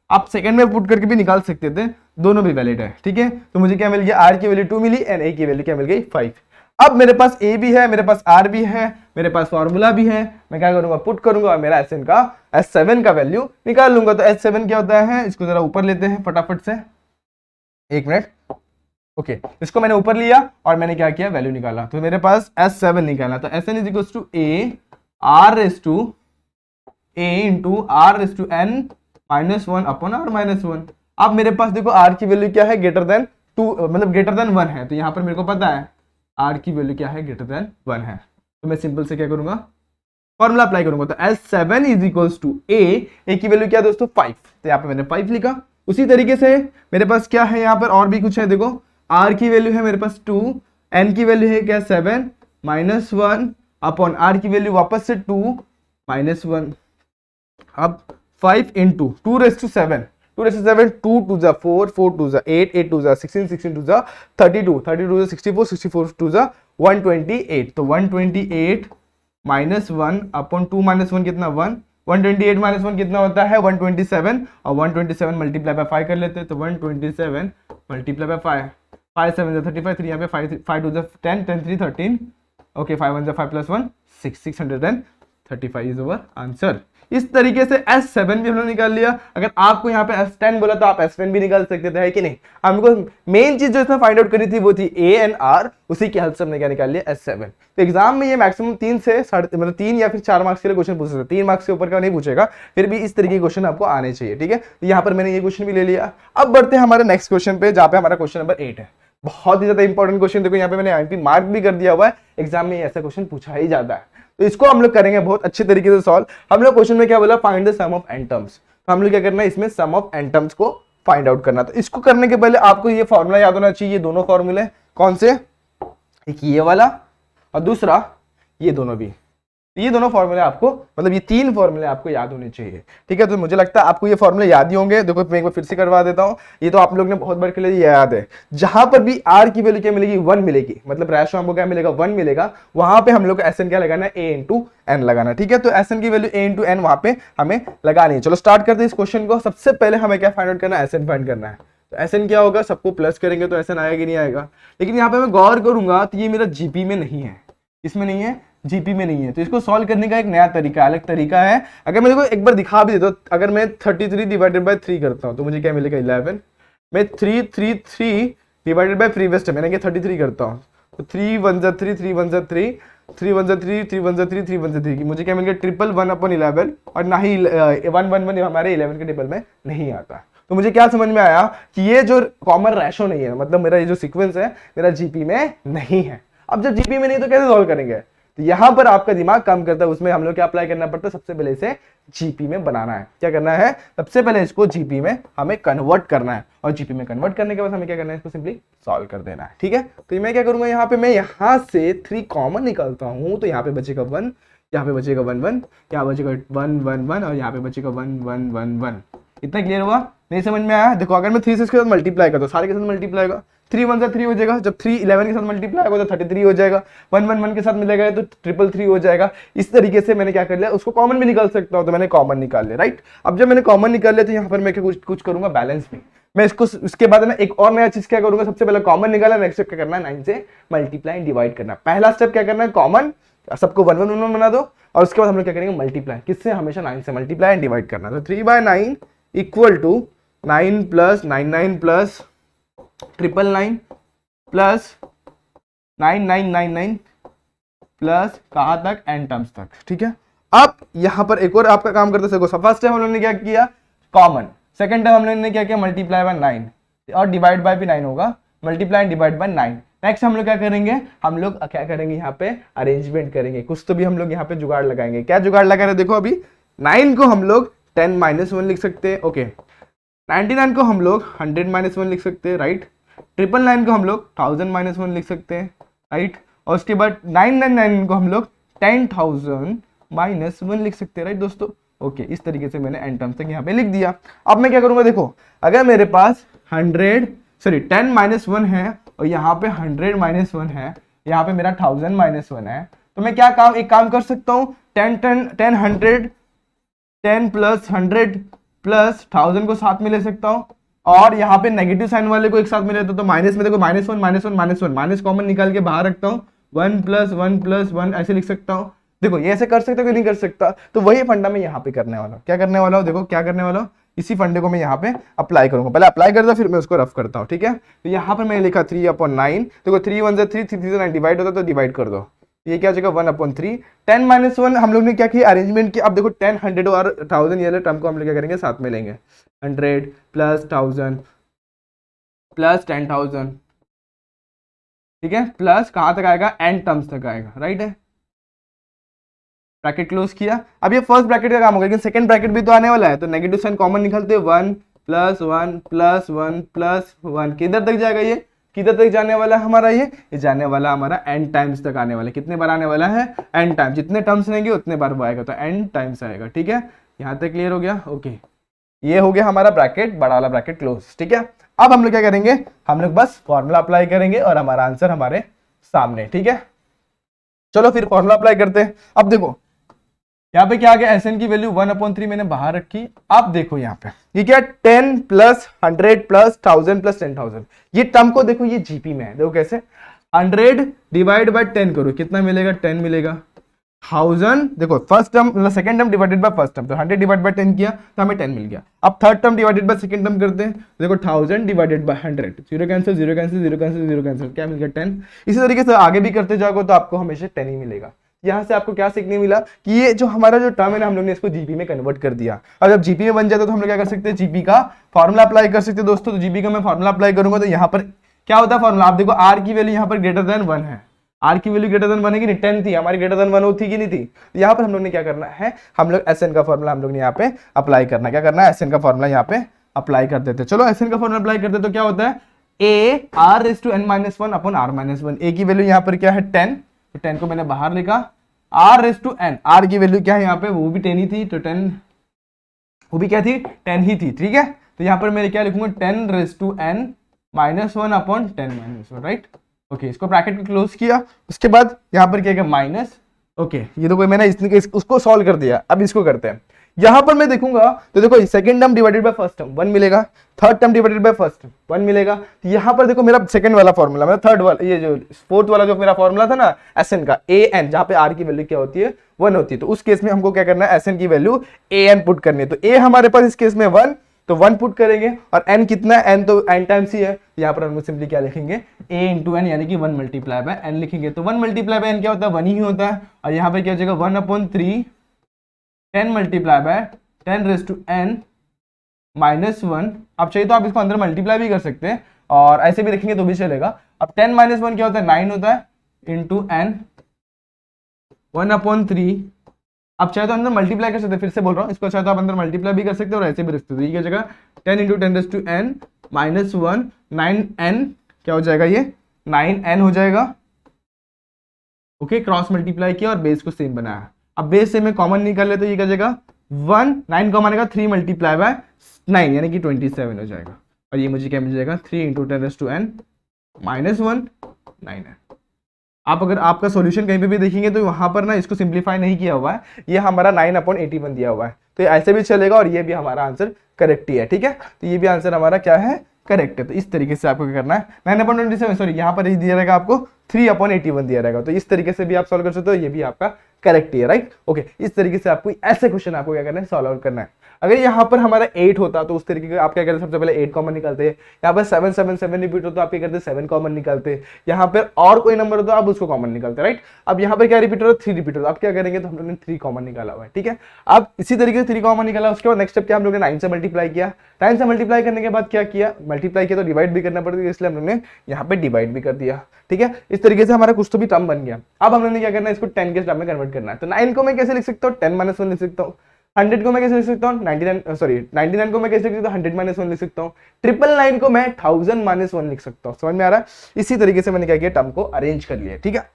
आप सेकंड में पुट करके भी निकाल सकते थे, दोनों भी वैलिड है। ठीक है, तो मुझे क्या मिल गया, R की वैल्यू 2 मिली एंड A की वैल्यू क्या मिल गई 5। अब मेरे पास A भी है, मेरे पास R भी है, मेरे पास फॉर्मूला भी है, मैं क्या करूंगा पुट करूंगा और मेरा S7 का वैल्यू निकाल लूंगा। तो S7 क्या होता है, इसको जरा ऊपर लेते हैं फटाफट से, एक मिनट। ओके, इसको मैंने ऊपर लिया और मैंने क्या किया, वैल्यू निकाला, तो मेरे पास S7 निकाला। तो Sn = AR⁻n-1 अपॉन R-1। अब मेरे पास देखो R की वैल्यू क्या है, ग्रेटर देन 2 मतलब ग्रेटर देन 1 है, तो यहाँ पर मेरे को पता है R की वैल्यू क्या है, ग्रेटर देन 1 है, तो मैं सिंपल से क्या करूंगा, फॉर्मूला अप्लाई करूंगा। तो S7 = A की वैल्यू क्या है दोस्तों 5, तो यहाँ पे मैंने 5 लिखा। उसी तरीके से मेरे पास क्या है यहाँ पर और भी कुछ है, देखो R की वैल्यू है मेरे पास 2, N की वैल्यू है क्या 7 -1 अपॉन R की वैल्यू वापस से 2 -1। अब 5 × 2⁻7 2 रेस टू 7, 2 टू जा 4, 4 टू जा 8, 8 टू जा 16, 16 टू जा 32, 32 टू जा 64, 64 टू जा 128। तो 128 माइनस 1 अपॉन 2 माइनस 1 कितना 1, 128 माइनस 1 कितना होता है 127, और 127 मल्टीप्लाई बाय 5 कर लेते हैं। तो 127 मल्टीप्लाई बाय 5, 5 7 जा 35, 3 यहाँ पे 5 5 टू जा 10, 10 3 13, ओके 5 1 जा 5 प्लस 1 6, 635 इज ओवर आंसर। इस तरीके से S7 भी हमने निकाल लिया। अगर आपको यहाँ पे S10 बोला तो आप S10 भी निकाल सकते थे, है कि नहीं। हमको मेन चीज जो इसमें फाइंड आउट करी थी वो थी A एंड R, उसी की हेल्प से हमने क्या निकाल लिया S7। तो एग्जाम में ये मैक्सिमम 3 से मतलब 3 या फिर 4 मार्क्स के लिए क्वेश्चन पूछ सकते हैं, 3 मार्क्स के ऊपर का नहीं पूछेगा, फिर भी इस तरीके के क्वेश्चन आपको आने चाहिए, ठीक है। तो यहाँ पर मैंने ये क्वेश्चन भी ले लिया। अब बढ़ते हैं हमारे नेक्स्ट क्वेश्चन पे, जहाँ पे हमारा क्वेश्चन नंबर 8 है। बहुत ही ज्यादा इंपॉर्टेंट क्वेश्चन, देखो यहाँ पे मैंने IMP मार्क भी कर दिया हुआ है, एग्जाम में ऐसा क्वेश्चन पूछा ही जाता है। तो इसको हम लोग करेंगे बहुत अच्छे तरीके से सॉल्व। हम लोग क्वेश्चन में क्या बोला, find the sum of n terms. तो हम लोग क्या करना है, इसमें सम ऑफ n टर्म्स को फाइंड आउट करना। तो इसको करने के पहले आपको ये फॉर्मूला याद होना चाहिए, ये दोनों फॉर्मूले कौन से, एक ये वाला और दूसरा ये दोनों भी। ये दोनों फॉर्मूले आपको, मतलब ये 3 फॉर्मूले आपको याद होने चाहिए, ठीक है। तो मुझे लगता है आपको ये फॉर्मूले याद ही होंगे। देखो मैं एक बार फिर से करवा देता हूँ, ये तो आप लोग ने बहुत बार के लिए याद है। जहां पर भी R की वैल्यू क्या मिलेगी 1 मिलेगी, मतलब रेशो हमको क्या मिलेगा 1 मिलेगा, वहां पे हम लोग को SN क्या लगाना है, A इंटू N लगाना, ठीक है। तो SN की वैल्यू A इंटू N वहां पे हमें लगानी है। चलो स्टार्ट करते हैं इस क्वेश्चन को। सबसे पहले हमें क्या फाइंड आउट करना है, SN फाइंड करना है। तो SN क्या होगा, सबको प्लस करेंगे तो SN आएगा कि नहीं आएगा। लेकिन यहाँ पे मैं गौर करूंगा तो ये मेरा GP में नहीं है, इसमें नहीं है, GP में नहीं है। तो इसको सॉल्व करने का एक नया तरीका, अलग तरीका है। अगर मैं देखो एक बार दिखा भी देता हूँ, अगर मैं 33 डिवाइडेड बाय 3 करता हूँ तो मुझे क्या मिलेगा 11। मैं 3 डिवाइडेड बाय प्रीवियस टर्म यानी कि 33 करता हूँ तो 3 1 जा 3, 3 1 जा 3, 3 1 जा 3, 3 1 जा 3, 3 1 जा 3 की मुझे क्या मिल गया 1/11। और ना ही 1 1 1 हमारे 11 के टेबल में नहीं आता। तो मुझे क्या समझ में आया कि ये जो कॉमन रेशो नहीं है, मतलब मेरा ये जो सीक्वेंस है मेरा GP में नहीं है। अब जब GP में नहीं तो कैसे सॉल्व करेंगे। तो यहां पर आपका दिमाग काम करता है, उसमें हम लोग क्या अप्लाई करना पड़ता है, सबसे पहले इसे GP में बनाना है। क्या करना है, सबसे पहले इसको GP में हमें कन्वर्ट करना है, और GP में कन्वर्ट करने के बाद हमें क्या करना है, इसको सिंपली सॉल्व कर देना है, ठीक है। तो मैं क्या करूंगा, यहाँ पे मैं यहाँ से 3 कॉमन निकालता हूँ, तो यहाँ पे बचेगा 1, यहाँ पे बचेगा 1 1, यहाँ बचेगा 1 1 1, और यहाँ पे बचेगा 1 1 1 1। इतना क्लियर हुआ, नहीं समझ में आया। देखो अगर मैं 3 से इसके साथ मल्टीप्लाई करता हूँ, सारे के साथ मल्टीप्लाई होगा, 3 1 जा 3 हो जाएगा। जब 3 11 के साथ मल्टीप्लाई होगा तो 33 हो जाएगा। 1 1 1 के साथ मिलेगा तो 3 हो जाएगा। इस तरीके से मैंने क्या कर लिया, उसको कॉमन भी निकाल सकता हूँ, तो मैंने कॉमन निकाल लिया, राइट। अब जब मैंने कॉमन निकाल लिया तो यहाँ पर मैं कुछ करूंगा बैलेंस में। मैं इसको उसके बाद ना एक और नया चीज क्या करूंगा, सबसे पहले कॉमन निकाला, नेक्स्ट स्टेप क्या करना है 9 से मल्टीप्लाई एंड डिवाइड करना। पहला स्टेप क्या करना है, कॉमन सबको 1 1 1 बना दो, और उसके बाद हम लोग क्या करेंगे मल्टीप्लाई, किससे, हमेशा 9 से मल्टीप्लाई एंड डिवाइड करना। तो 3/9 equal to 9 plus 99 plus 999 plus 9999 plus कहाँ तक, n टर्म्स तक, ठीक है। अब यहां पर एक और आपका काम करते देखो, फर्स्ट टाइम हम लोग ने क्या किया कॉमन, सेकंड टाइम हम लोग ने क्या किया मल्टीप्लाई बाय 9, और डिवाइड बाय भी 9 होगा, multiply and divide by 9। Next हम लोग क्या करेंगे, हम लोग क्या करेंगे, यहाँ पे अरेंजमेंट करेंगे, कुछ तो भी हम लोग यहाँ पे जुगाड़ लगाएंगे। क्या जुगाड़ लगा रहे देखो, अभी 9 को हम लोग 10 - 1 लिख सकते हैं, ओके। 99 को हम लोग 100 - 1 लिख सकते हैं, राइट। 999 को हम लोग 1000 - 1 लिख सकते हैं, राइट। और उसके बाद 999 को हम लोग 10,000 - 1 लिख सकते हैं, राइट दोस्तों, ओके। इस तरीके से मैंने n टर्म्स तक यहाँ पे लिख दिया। अब मैं क्या करूंगा, देखो अगर मेरे पास 10 - 1 है और यहाँ पे 100 - 1 है, यहाँ पे मेरा 1000 - 1 है, तो मैं क्या एक काम कर सकता हूँ, 10 प्लस 100 प्लस 1000 को साथ में ले सकता हूँ, और यहाँ पे नेगेटिव साइन वाले को एक साथ में लेता हूँ, तो माइनस में देखो -1 माइनस कॉमन निकाल के बाहर रखता हूँ, 1 + 1 ऐसे लिख सकता हूँ। देखो ये ऐसे कर सकता हूँ कि नहीं कर सकता, तो वही फंडा मैं यहाँ पे करने वाला हूँ। क्या करने वाला हूँ, देखो क्या करने वाला हूँ, इसी फंडे को मैं यहाँ पे अप्लाई करूंगा। पहले अप्लाई करता फिर मैं उसको रफ करता हूँ, ठीक है। तो यहाँ पर मैंने लिखा 3/9, देखो 3 1 3, 3 3 9 डिवाइड होता तो डिवाइड कर दो, ये क्या हो जाएगा 1/3। 10 - 1 हम लोग ने क्या किया, अरेंजमेंट किया। अब देखो 10 100 और 1000 ये टर्म को हम लोग क्या करेंगे, साथ में लेंगे, 100 प्लस 1000 प्लस 10,000, ठीक है, प्लस कहाँ तक आएगा, n टर्म्स तक आएगा, राइट है। ब्रैकेट क्लोज किया। अब ये फर्स्ट ब्रैकेट का काम होगा, लेकिन सेकंड ब्रैकेट भी तो आने वाला है, तो नेगेटिव साइन कॉमन निकलते 1 + 1 + 1 + 1 किधर तक जाएगा, ये किधर तक जाने वाला है हमारा, ये जाने वाला हमारा n टाइम्स तक आने वाला है। कितने बार आने वाला है, n टाइम्स, जितने टर्म्स रहेंगे उतने बार वो आएगा, तो n टाइम्स आएगा, ठीक है। यहाँ तक क्लियर हो गया, ओके। ये हो गया हमारा ब्रैकेट, बड़ा वाला ब्रैकेट क्लोज, ठीक है। अब हम लोग क्या करेंगे, हम लोग बस फॉर्मूला अप्लाई करेंगे और हमारा आंसर हमारे सामने, ठीक है। चलो फिर फॉर्मूला अप्लाई करते हैं। अब देखो यहाँ पे क्या आ गया, एसएन की वैल्यू 1/3 मैंने बाहर रखी। अब देखो यहाँ पे ये क्या, 10 प्लस 100 प्लस 1000 प्लस 10,000, ये टर्म को देखो ये जीपी में है, देखो कैसे, 100 डिवाइड बाय 10 करो, कितना मिलेगा, 10 मिलेगा। 1000 देखो फर्स्ट टर्म मतलब second term divided by first term, तो 100 डिवाइड बाय 10 किया तो हमें 10 मिल गया। अब third term divided by second term करते हैं, देखो 1000 divided by 100, zero cancel zero cancel zero cancel zero cancel, क्या मिल गया, 10। इसी तरीके से आगे भी करते जाओगे तो आपको हमेशा 10 ही मिलेगा। यहाँ से आपको क्या सीखने मिला कि ये जो हमारा जो टर्म है ना, हम लोग ने इसको जीपी में कन्वर्ट कर दिया। और जब जीपी में बन जाता तो हम लोग क्या कर सकते हैं, जीपी का फॉर्मुला अप्लाई कर सकते हैं दोस्तों। तो जीपी का मैं फॉर्मुला अप्लाई करूंगा तो यहाँ पर क्या होता है फॉर्मुला, आप देखो आर की वैल्यू यहाँ पर ग्रेटर देन 1 है, आर की वैल्यू ग्रेटर देन 1 है कि नहीं, 10 थी हमारी, ग्रेटर देन 1 होती कि नहीं थी। तो यहाँ पर हम लोग ने क्या करना है, हम लोग एसएन का फॉर्मुला हम लोग ने यहाँ पे अप्लाई करना है। क्या करना है, एसएन का फॉर्मुला यहाँ पे अप्लाई कर देते हैं। चलो एसएन का फॉर्मुला अप्लाई करते तो क्या होता है, A R raise to n - 1 upon r - 1। A की वैल्यू यहाँ पर क्या है 10, तो 10 को मैंने बाहर लिखा। R raise to n, R की वैल्यू क्या है यहाँ पे, वो भी 10 ही थी, तो 10 वो भी क्या थी, 10 ही थी, ठीक है। तो यहाँ पर मैं क्या लिखूंगा, 10 raise to n - 1 upon 10 - 1, right. Okay, इसको ब्रैकेट को क्लोज किया। उसके बाद यहाँ पर क्या माइनस, ओके ये तो कोई मैंने उसको सॉल्व कर दिया। अब इसको करते हैं, यहां पर मैं देखूंगा तो देखो second term divided by first term 1 मिलेगा, third term divided by first term 1 मिलेगा। तो यहां पर देखो मेरा सेकंड वाला फॉर्मूला, मतलब थर्ड वाला, ये जो फोर्थ वाला जो मेरा फॉर्मूला था ना एसएन का, ए एन, जहां पे आर की वैल्यू क्या होती है 1 होती है, तो उस केस में हमको क्या करना है, एसएन की वैल्यू ए एन पुट करनी है। तो ए हमारे पास इस केस में 1, तो 1 पुट करेंगे, और n कितना है, n तो n टाइम्स ही है। यहाँ पर हम सिंपली क्या लिखेंगे, a इंटू एन, यानी कि 1 मल्टीप्लाई बाय n लिखेंगे। तो 1 मल्टीप्लाई बाय n क्या होता है, 1 ही होता है। और यहाँ पे क्या हो जाएगा, 1/3 10 multiply by 10 raise to n - 1। आप चाहिए तो आप इसको अंदर मल्टीप्लाई भी कर सकते हैं और ऐसे भी लिखेंगे तो भी चलेगा। अब 10 - 1 क्या होता है, 9 होता है, इंटू n 1/3। आप चाहे तो अंदर मल्टीप्लाई कर सकते हैं, फिर से बोल रहा हूँ, इसको चाहे तो आप अंदर मल्टीप्लाई भी कर सकते हो और ऐसे भी रख सकते हो। ये क्या जगह 10 into 10 raise to n - 1, 9n क्या हो जाएगा, ये 9n हो जाएगा। ओके, क्रॉस मल्टीप्लाई किया और बेस को सेम बनाया। अब बेस से मैं कॉमन निकाल ले तो ये क्या जाएगा 1, 9 कॉमन आएगा, 3 मल्टीप्लाई बाय 9 यानी कि 27 हो जाएगा। और ये मुझे क्या मिल जाएगा, 3 into 10 raise to n - 1 9n। आप अगर आपका सॉल्यूशन कहीं पे भी देखेंगे तो वहां पर ना इसको सिंप्लीफाई नहीं किया हुआ है, ये हमारा 9/81 दिया हुआ है, तो ऐसे भी चलेगा और ये भी हमारा आंसर करेक्ट ही है, ठीक है। तो ये भी आंसर हमारा क्या है, करेक्ट है। तो इस तरीके से आपको क्या करना है, 9/27, सॉरी यहाँ पर दिया रहेगा आपको 3/81 दिया रहेगा, तो इस तरीके से भी आप सॉल्व कर सकते हो, ये भी आपका करेक्ट ही है, राइट। ओके, इस तरीके से आपको ऐसे क्वेश्चन आपको क्या करना है, सॉल्व आउट करना है। अगर यहाँ पर हमारा 8 होता तो उस तरीके का आप क्या करते, सबसे पहले 8 कॉमन निकालते हैं। यहाँ पर 7 7 7 रिपीट हो तो आप क्या करते, 7 कॉमन निकालते हैं। यहाँ पर और कोई नंबर हो तो आप उसको कॉमन निकालते हैं, राइट। अब यहाँ पर क्या रिपीट हो, 3 रिपीट हो, आप क्या करेंगे, तो हम लोग ने 3 कॉमन निकाला हुआ है, ठीक है। अब इसी तरीके से 3 कॉमन निकाला, उसके बाद नेक्स्ट स्टेप क्या, हम लोग ने 9 से मल्टीप्लाई किया। 9 से मल्टीप्लाई करने के बाद क्या किया, मल्टीप्लाई किया तो डिवाइड भी करना पड़ेगा, इसलिए हम लोग ने यहाँ पे डिवाइड भी कर दिया, ठीक है। इस तरीके से हमारा कुछ तो भी टर्म बन गया। अब हम लोग ने क्या करना है, इसको 10 के टर्म में कन्वर्ट करना है। तो 9 को मैं कैसे लिख सकता हूँ, 10 - 1 लिख सकता हूँ। 100 को मैं कैसे लिख सकता हूँ, 99 को मैं कैसे लिख सकता हूँ, 100 - 1 लिख सकता हूँ। 999 को मैं 1000 - 1 लिख सकता हूँ। समझ में आ रहा है। इसी तरीके से मैंने क्या किया, टर्म को अरेंज कर लिया, ठीक है।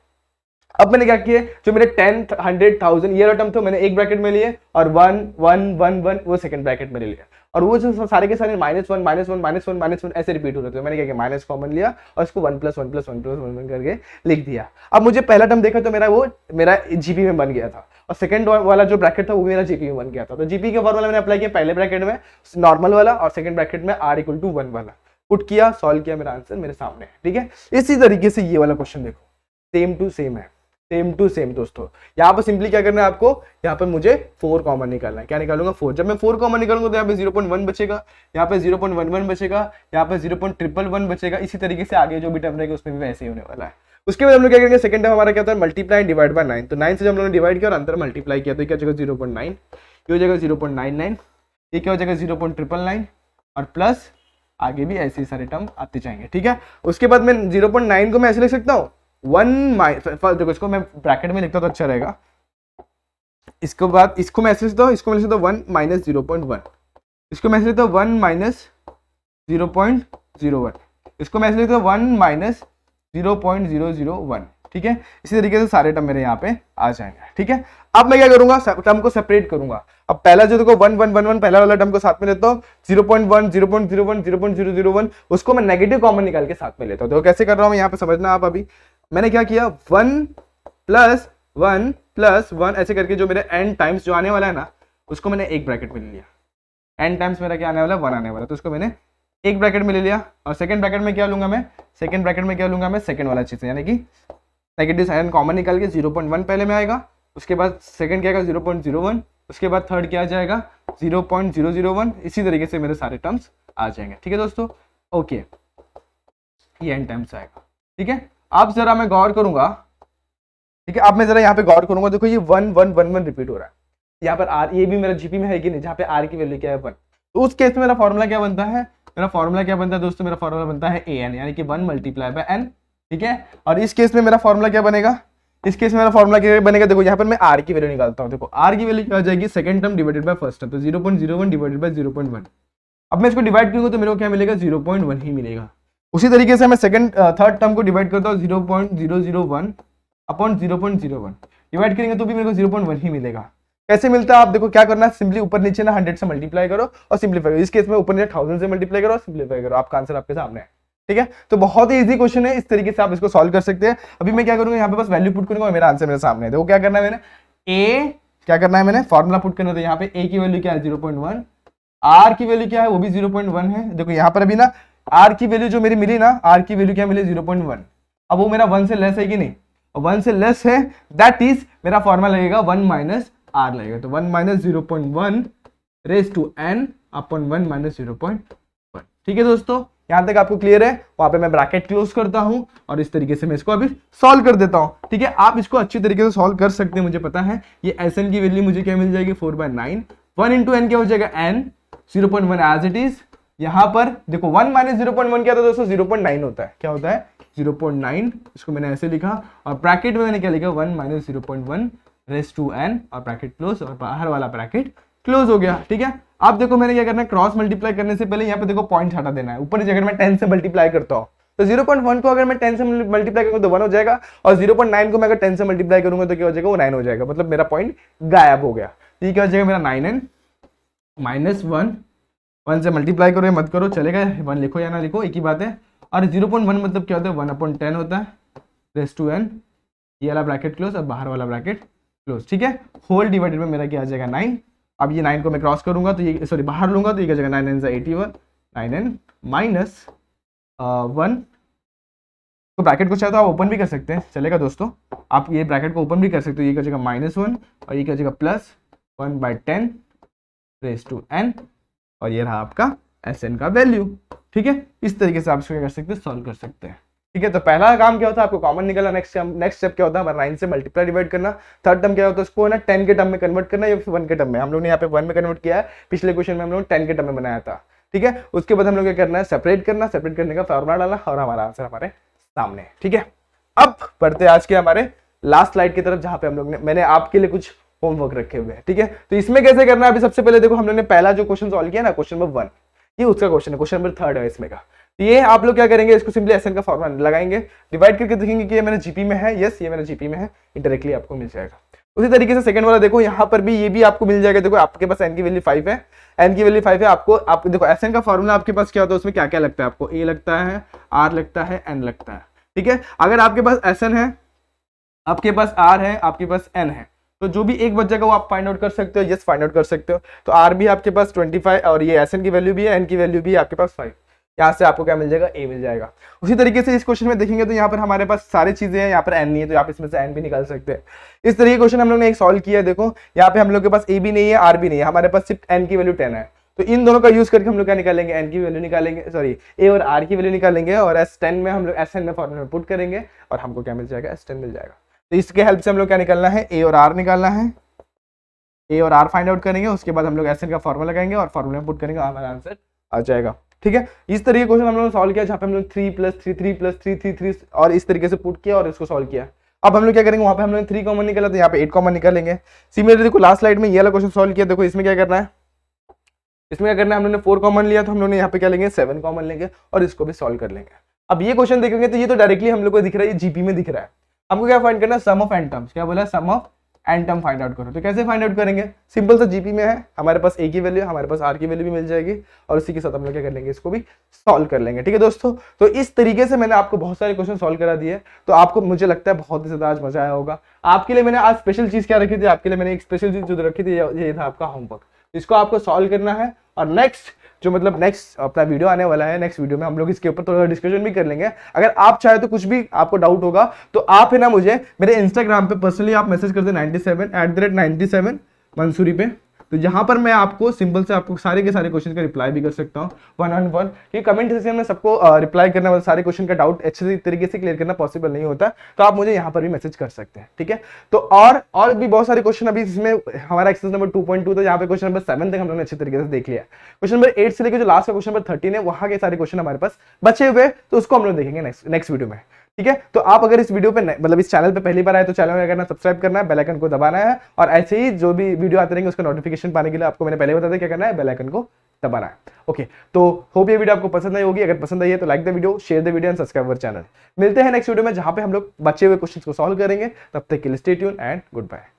अब मैंने क्या किया, जो मेरे 10 100 1000 ये टर्म थे मैंने एक ब्रैकेट में लिए, और 1 1 1 1 वो सेकंड ब्रैकेट में ले लिया, और वो जो सारे के सारे -1 -1 -1 -1 ऐसे रिपीट हो रहे थे। मैंने क्या किया, माइनस कॉमन लिया और इसको 1 + 1 + 1 + 1 करके लिख दिया। अब मुझे पहला टर्म देखा तो मेरा जीपी में बन गया था, और सेकंड वाला जो ब्रैकेट था वो मेरा जीपी में बन गया था। तो जीपी का फॉर्मूला मैंने अप्लाई किया पहले ब्रैकेट में नॉर्मल वाला, और सेकंड ब्रैकेट में r = 1 वाला पुट किया, सॉल्व किया, मेरा आंसर मेरे सामने है, ठीक है। इसी तरीके से ये वाला क्वेश्चन देखो, सेम टू सेम है, सेम टू सेम दोस्तों। यहाँ पर सिंपली क्या करना है आपको, यहाँ पर मुझे 4 कॉमन निकालना है। क्या निकालूंगा, 4। जब मैं 4 कॉमन निकालूंगा तो यहाँ पे 0.1 बचेगा, यहाँ पे 0.11 बचेगा, यहाँ पे 0.111 बचेगा। इसी तरीके से आगे जो भी टर्म रहेगा उसमें भी वैसे ही होने वाला है। उसके बाद हम लोग क्या करेंगे, सेकंड टर्म हमारा क्या होता है, मल्टीप्लाई डिवाइड बाय 9। तो 9 से जब हम लोगों ने डिवाइड किया और अंदर मल्टीप्लाई किया तो क्या हो जाएगा 0.9, ये हो जाएगा 0.99, ये क्या हो जाएगा 0.999, और प्लस आगे भी ऐसे ही सारे टर्म आते जाएंगे, ठीक है। उसके बाद मैं 0.9 को मैं ऐसे लिख सकता हूँ 1 देखो इसको मैं ब्रैकेट में लिखता तो अच्छा रहेगा। इसके बाद इसको मैं ऐसे लिखता हूँ, इसको मैं लिखता हूँ 1 - 0.1, इसको मैं ऐसे लिखता हूँ 1 - 0.01, इसको मैं ऐसे लिखता हूँ 1 - 0.001, ठीक है। इसी तरीके से सारे टर्म मेरे यहाँ पे आ जाएंगे, ठीक है। अब मैं क्या करूंगा, टर्म को सेपरेट करूंगा। अब पहला जो देखो 1 1 1 1 पहला वाला टर्म को साथ में लेता हूँ, 0.1 0.01 0.001 उसको मैं नेगेटिव कॉमन निकाल के साथ में लेता हूँ। देखो कैसे कर रहा हूँ यहाँ पे समझना आप। अभी मैंने क्या किया, 1 + 1 + 1 ऐसे करके जो मेरे n टाइम्स जो आने वाला है ना, उसको मैंने एक ब्रैकेट में ले लिया। n टाइम्स मेरा क्या आने वाला है, 1 आने वाला है, तो उसको मैंने एक ब्रैकेट में ले लिया। और सेकंड ब्रैकेट में क्या लूंगा मैं, सेकंड ब्रैकेट में क्या लूंगा मैं, सेकंड वाला चीज, यानी कि नेगेटिव साइन कॉमन निकाल के 0.1 पहले में आएगा, उसके बाद सेकंड क्या आएगा 0.01, उसके बाद थर्ड क्या आ जाएगा 0.001। इसी तरीके से मेरे सारे टर्म्स आ जाएंगे, ठीक है दोस्तों। ओके, ये n टाइम्स आएगा, ठीक है। अब जरा मैं गौर करूंगा, ठीक है। अब मैं जरा यहाँ पे गौर करूंगा, देखो ये 1 1 1 1 रिपीट हो रहा है यहाँ पर। r ये भी मेरा जीपी में है कि नहीं, जहाँ पे r की वैल्यू क्या है 1, तो उस केस में मेरा फॉर्मूला क्या बनता है, मेरा फॉर्मूला क्या बनता है दोस्तों, मेरा फॉर्मूला बनता है an, यानी कि 1 × n, ठीक है। और इस केस में मेरा फॉर्मूला क्या बनेगा, इस केस में मेरा फॉर्मूला क्या बनेगा, देखो यहाँ पर मैं r की वैल्यू निकालता हूँ। देखो r की वैल्यू क्या आ जाएगी, second term divided by first term, तो 0.01 डिवाइडेड बाय 0.1। अब मैं इसको डिवाइड करूंगा तो मेरे को क्या मिलेगा, 0.1 ही मिलेगा। उसी तरीके से मैं सेकंड थर्ड टर्म को डिवाइड करता हूँ 0.001 अपॉन 0.01, डिवाइड करेंगे तो भी मेरे को 0.1 ही मिलेगा। कैसे मिलता है, आप देखो क्या करना है, सिंपली ऊपर नीचे ना 100 से मल्टीप्लाई करो और सिंपलीफाई करो। इस केस में ऊपर नीचे 1000 से मल्टीप्लाई करो और सिंपलीफाई करो, आपका आंसर आपके सामने है, ठीक है। तो बहुत ही इजी क्वेश्चन है, इस तरीके से आप इसको सॉल्व कर सकते हैं। अभी मैं क्या करूंगा, यहाँ पे बस वैल्यू पुट करूंगा और मेरा आंसर मेरे सामने है। देखो क्या करना है मैंने, ए क्या करना है, मैंने फॉर्मूला पुट करना था। यहाँ पे ए की वैल्यू क्या है 0.1, आर की वैल्यू क्या है वो भी 0.1 है। देखो यहाँ पर अभी ना आर की वैल्यू जो मेरी मिली ना, आर की वैल्यू क्या मिली 0.1। अब वो मेरा 1 से लेस है कि नहीं, 1 से लेस है, दैट इज मेरा फॉर्मूला लगेगा 1 - r लगेगा। तो 1 - 0.1 रेज टू n अपॉन 1 - 0.1, ठीक है दोस्तों। यहां तक आपको क्लियर है, वहां पे मैं ब्रैकेट क्लोज करता हूं और इस तरीके से मैं इसको अभी सॉल्व कर देता हूं, ठीक है। आप इसको अच्छी तरीके से सॉल्व कर सकते हैं, मुझे पता है। ये Sn की वैल्यू मुझे क्या मिल जाएगी 4/9, 1 × n क्या हो जाएगा n, 0.1 एज इट इज। यहां पर देखो 1 - 0.1 क्या होता है दोस्तों, 0.9 होता है। क्या होता है 0.9, इसको मैंने ऐसे लिखा और ब्रैकेट में मैंने क्या लिखा 1 - 0.1 रेज टू n और ब्रैकेट क्लोज, और बाहर वाला ब्रैकेट क्लोज हो गया, ठीक है। अब देखो मैंने क्या करना है, क्रॉस मल्टीप्लाई करने से पहले यहाँ पे देखो पॉइंट हटा देना है। ऊपर अगर मैं 10 से मल्टीप्लाई करता हूँ तो 0.1 को अगर मैं 10 से मल्टीप्लाई करूंगा तो 1 हो जाएगा, और 0.9 को मैं अगर 10 से मल्टीप्लाई करूंगा तो क्या हो जाएगा, वो 9 हो जाएगा। मतलब मेरा पॉइंट गायब हो गया। ये क्या हो जाएगा मेरा 9n - 1, 1 से मल्टीप्लाई करो या मत करो चलेगा, 1 लिखो या ना लिखो एक ही बात है। और 0.1 मतलब क्या होता है 1/10 होता है, रेज टू n, ये वाला ब्रैकेट क्लोज और बाहर वाला ब्रैकेट क्लोज, ठीक है। होल डिवाइडेड में मेरा क्या आ जाएगा 9। अब ये 9 को मैं क्रॉस करूंगा तो ये सॉरी बाहर लूंगा तो ये क्या जाएगा 9n = 81, 9n - 1। तो ब्रैकेट को चाहे तो आप ओपन भी कर सकते हैं, चलेगा दोस्तों। आप ये ब्रैकेट को ओपन भी कर सकते हो, ये क्या जाएगा -1 और ये क्या जाएगा +1/10 रेज टू n, और ये रहा आपका Sn का वैल्यू, ठीक है। इस तरीके से आप इसको क्या कर सकते हैं, सॉल्व कर सकते हैं, ठीक है। तो पहला काम क्या होता है, आपको कॉमन निकालना। नेक्स्ट स्टेप क्या होता है हमारा, 9 से मल्टीप्लाई डिवाइड करना। थर्ड टर्म क्या होता है, उसको ना 10 के टर्म में कन्वर्ट करना या फिर 1 के टर्म में। हम लोग ने यहाँ पे 1 में कन्वर्ट किया है, पिछले क्वेश्चन में हम लोग 10 के टर्म में बनाया था, ठीक है। उसके बाद हम लोग क्या करना है, सेपरेट करना, सेपरेट करने का फॉर्मूला डाला और हमारा आंसर हमारे सामने, ठीक है। अब बढ़ते आज के हमारे लास्ट स्लाइड की तरफ, जहां पे हम लोग ने मैंने आपके लिए कुछ होमवर्क रखे हुए हैं, ठीक है। तो इसमें कैसे करना है, अभी सबसे पहले देखो हम लोग ने पहला जो क्वेश्चन सॉल्व किया ना, क्वेश्चन नंबर 1, ये उसका क्वेश्चन है, क्वेश्चन नंबर 3 है इसमें का। ये आप लोग क्या करेंगे, इसको सिंपली Sn का फॉर्मूला लगाएंगे, डिवाइड करके देखेंगे कि ये मेरा जीपी में है, यस ये मेरा जीपी में है, डायरेक्टली आपको मिल जाएगा। उसी तरीके से सेकंड वाला देखो, यहाँ पर भी ये भी आपको मिल जाएगा। देखो आपके पास n की वैल्यू 5 है, n की वैल्यू 5 है। आपको देखो Sn का फॉर्मूला आपके पास क्या होता है, उसमें क्या क्या लगता है आपको, a लगता है, r लगता है, n लगता है, ठीक है। अगर आपके पास Sn है, आपके पास r है, आपके पास n है, तो जो भी एक बच जाएगा वो आप फाइंड आउट कर सकते हो, यस फाइंड आउट कर सकते हो। तो r भी आपके पास 25 और ये Sn की वैल्यू भी है, n की वैल्यू भी है आपके पास 5, यहाँ से आपको क्या मिल जाएगा, a मिल जाएगा। उसी तरीके से इस क्वेश्चन में देखेंगे तो यहाँ पर हमारे पास सारी चीजें हैं, यहाँ पर n नहीं है तो आप इसमें से n भी निकाल सकते हैं। इस तरीके क्वेश्चन हम लोग ने एक सॉल्व किया है। देखो यहाँ पे हम लोग के पास a भी नहीं है, r भी नहीं है, हमारे पास सिर्फ n की वैल्यू 10 है। तो इन दोनों का यूज करके हम लोग क्या निकालेंगे, n की वैल्यू निकालेंगे, सॉरी a और r की वैल्यू निकालेंगे, और S10 में हम लोग Sn में फॉर्मूला में पुट करेंगे और हमको क्या मिल जाएगा, S10 मिल जाएगा। तो इसके हेल्प से हम लोग क्या निकालना है, a और r निकालना है, a और r फाइंड आउट करेंगे, उसके बाद हम लोग Sn का फॉर्मूला लगाएंगे और फॉर्मूला में पुट करेंगे, हमारा आंसर आ जाएगा, ठीक है। इस तरीके क्वेश्चन हम लोग सॉल्व किया, जहाँ पे हम लोग 3 + 3 3 + 3 3 3 और इस तरीके से पुट किया और इसको सॉल्व किया। अब हम लोग क्या करेंगे, वहां पे हम लोग 3 कॉमन निकाला तो यहाँ पे 8 कॉमन निकालेंगे। सिमिलरली देखो लास्ट स्लाइड में ये वाला क्वेश्चन सॉल्व किया, देखो इसमें क्या करना है, इसमें क्या करना है, हम लोगों ने 4 कॉमन लिया तो हम लोग ने यहाँ पे क्या लेंगे, 7 कॉमन लेंगे और इसको भी सॉल्व कर लेंगे। अब ये क्वेश्चन देखेंगे तो ये तो डायरेक्टली हम लोग को दिख रहा है, ये जीपी में दिख रहा है। हमको क्या फाइंड करना है, सम ऑफ एन टर्म्स। क्या बोला, sum of N term find out करो। तो कैसे फाइंड आउट करेंगे, सिंपल सा जीपी में है, हमारे पास ए की वैल्यू है, हमारे पास आर की वैल्यू भी मिल जाएगी और उसी के साथ हम लोग क्या कर लेंगे, इसको भी सॉल्व कर लेंगे। ठीक है दोस्तों, तो इस तरीके से मैंने आपको बहुत सारे क्वेश्चन सॉल्व करा दिए। तो आपको मुझे लगता है बहुत ही ज्यादा आज मजा आया होगा। आपके लिए मैंने आज स्पेशल चीज क्या रखी थी, आपके लिए मैंने एक स्पेशल चीज जो रखी थी, ये था आपका होमवर्क। इसको आपको सॉल्व करना है और नेक्स्ट जो मतलब नेक्स्ट अपना वीडियो आने वाला है, नेक्स्ट वीडियो में हम लोग इसके ऊपर थोड़ा डिस्कशन भी कर लेंगे। अगर आप चाहे तो कुछ भी आपको डाउट होगा तो आप है ना मुझे मेरे इंस्टाग्राम पे पर्सनली आप मैसेज कर दे 97 मंसूरी पे। तो यहाँ पर मैं आपको सिंपल से आपको सारे के सारे क्वेश्चन का रिप्लाई भी कर सकता हूँ 1-on-1, कि कमेंट सेक्शन में सबको रिप्लाई करना, मतलब सारे क्वेश्चन का डाउट अच्छे तरीके से क्लियर करना पॉसिबल नहीं होता, तो आप मुझे यहाँ पर भी मैसेज कर सकते हैं। ठीक है, तो और भी बहुत सारे क्वेश्चन अभी इसमें हमारा एक्सरसाइज नंबर 2.2 था, यहाँ पे क्वेश्चन नंबर 7 तक हम लोगों ने अच्छे तरीके से देख लिया। क्वेश्चन नंबर 8 से लेकर जो लास्ट का क्वेश्चन नंबर 13 है, वहां के सारे क्वेश्चन हमारे पास बचे हुए, तो उसको हम लोग देखेंगे नेक्स्ट वीडियो में। ठीक है, तो आप अगर इस वीडियो पे मतलब इस चैनल पे पहली बार आए तो चैनल में करना, सब्सक्राइब करना है, बेल आइकन को दबाना है, और ऐसे ही जो भी वीडियो आते रहेंगे उसका नोटिफिकेशन पाने के लिए आपको मैंने पहले बता दिया क्या करना है, बेल आइकन को दबाना है। ओके, तो होप ये वीडियो आपको पसंद आई होगी। अगर पसंद आई है तो like the video, share the video and subscribe our channel. मिलते हैं नेक्स्ट वीडियो में जहां पे हम लोग बचे हुए क्वेश्चंस को सॉल्व करेंगे। तब तक के लिए stay tune and good bye.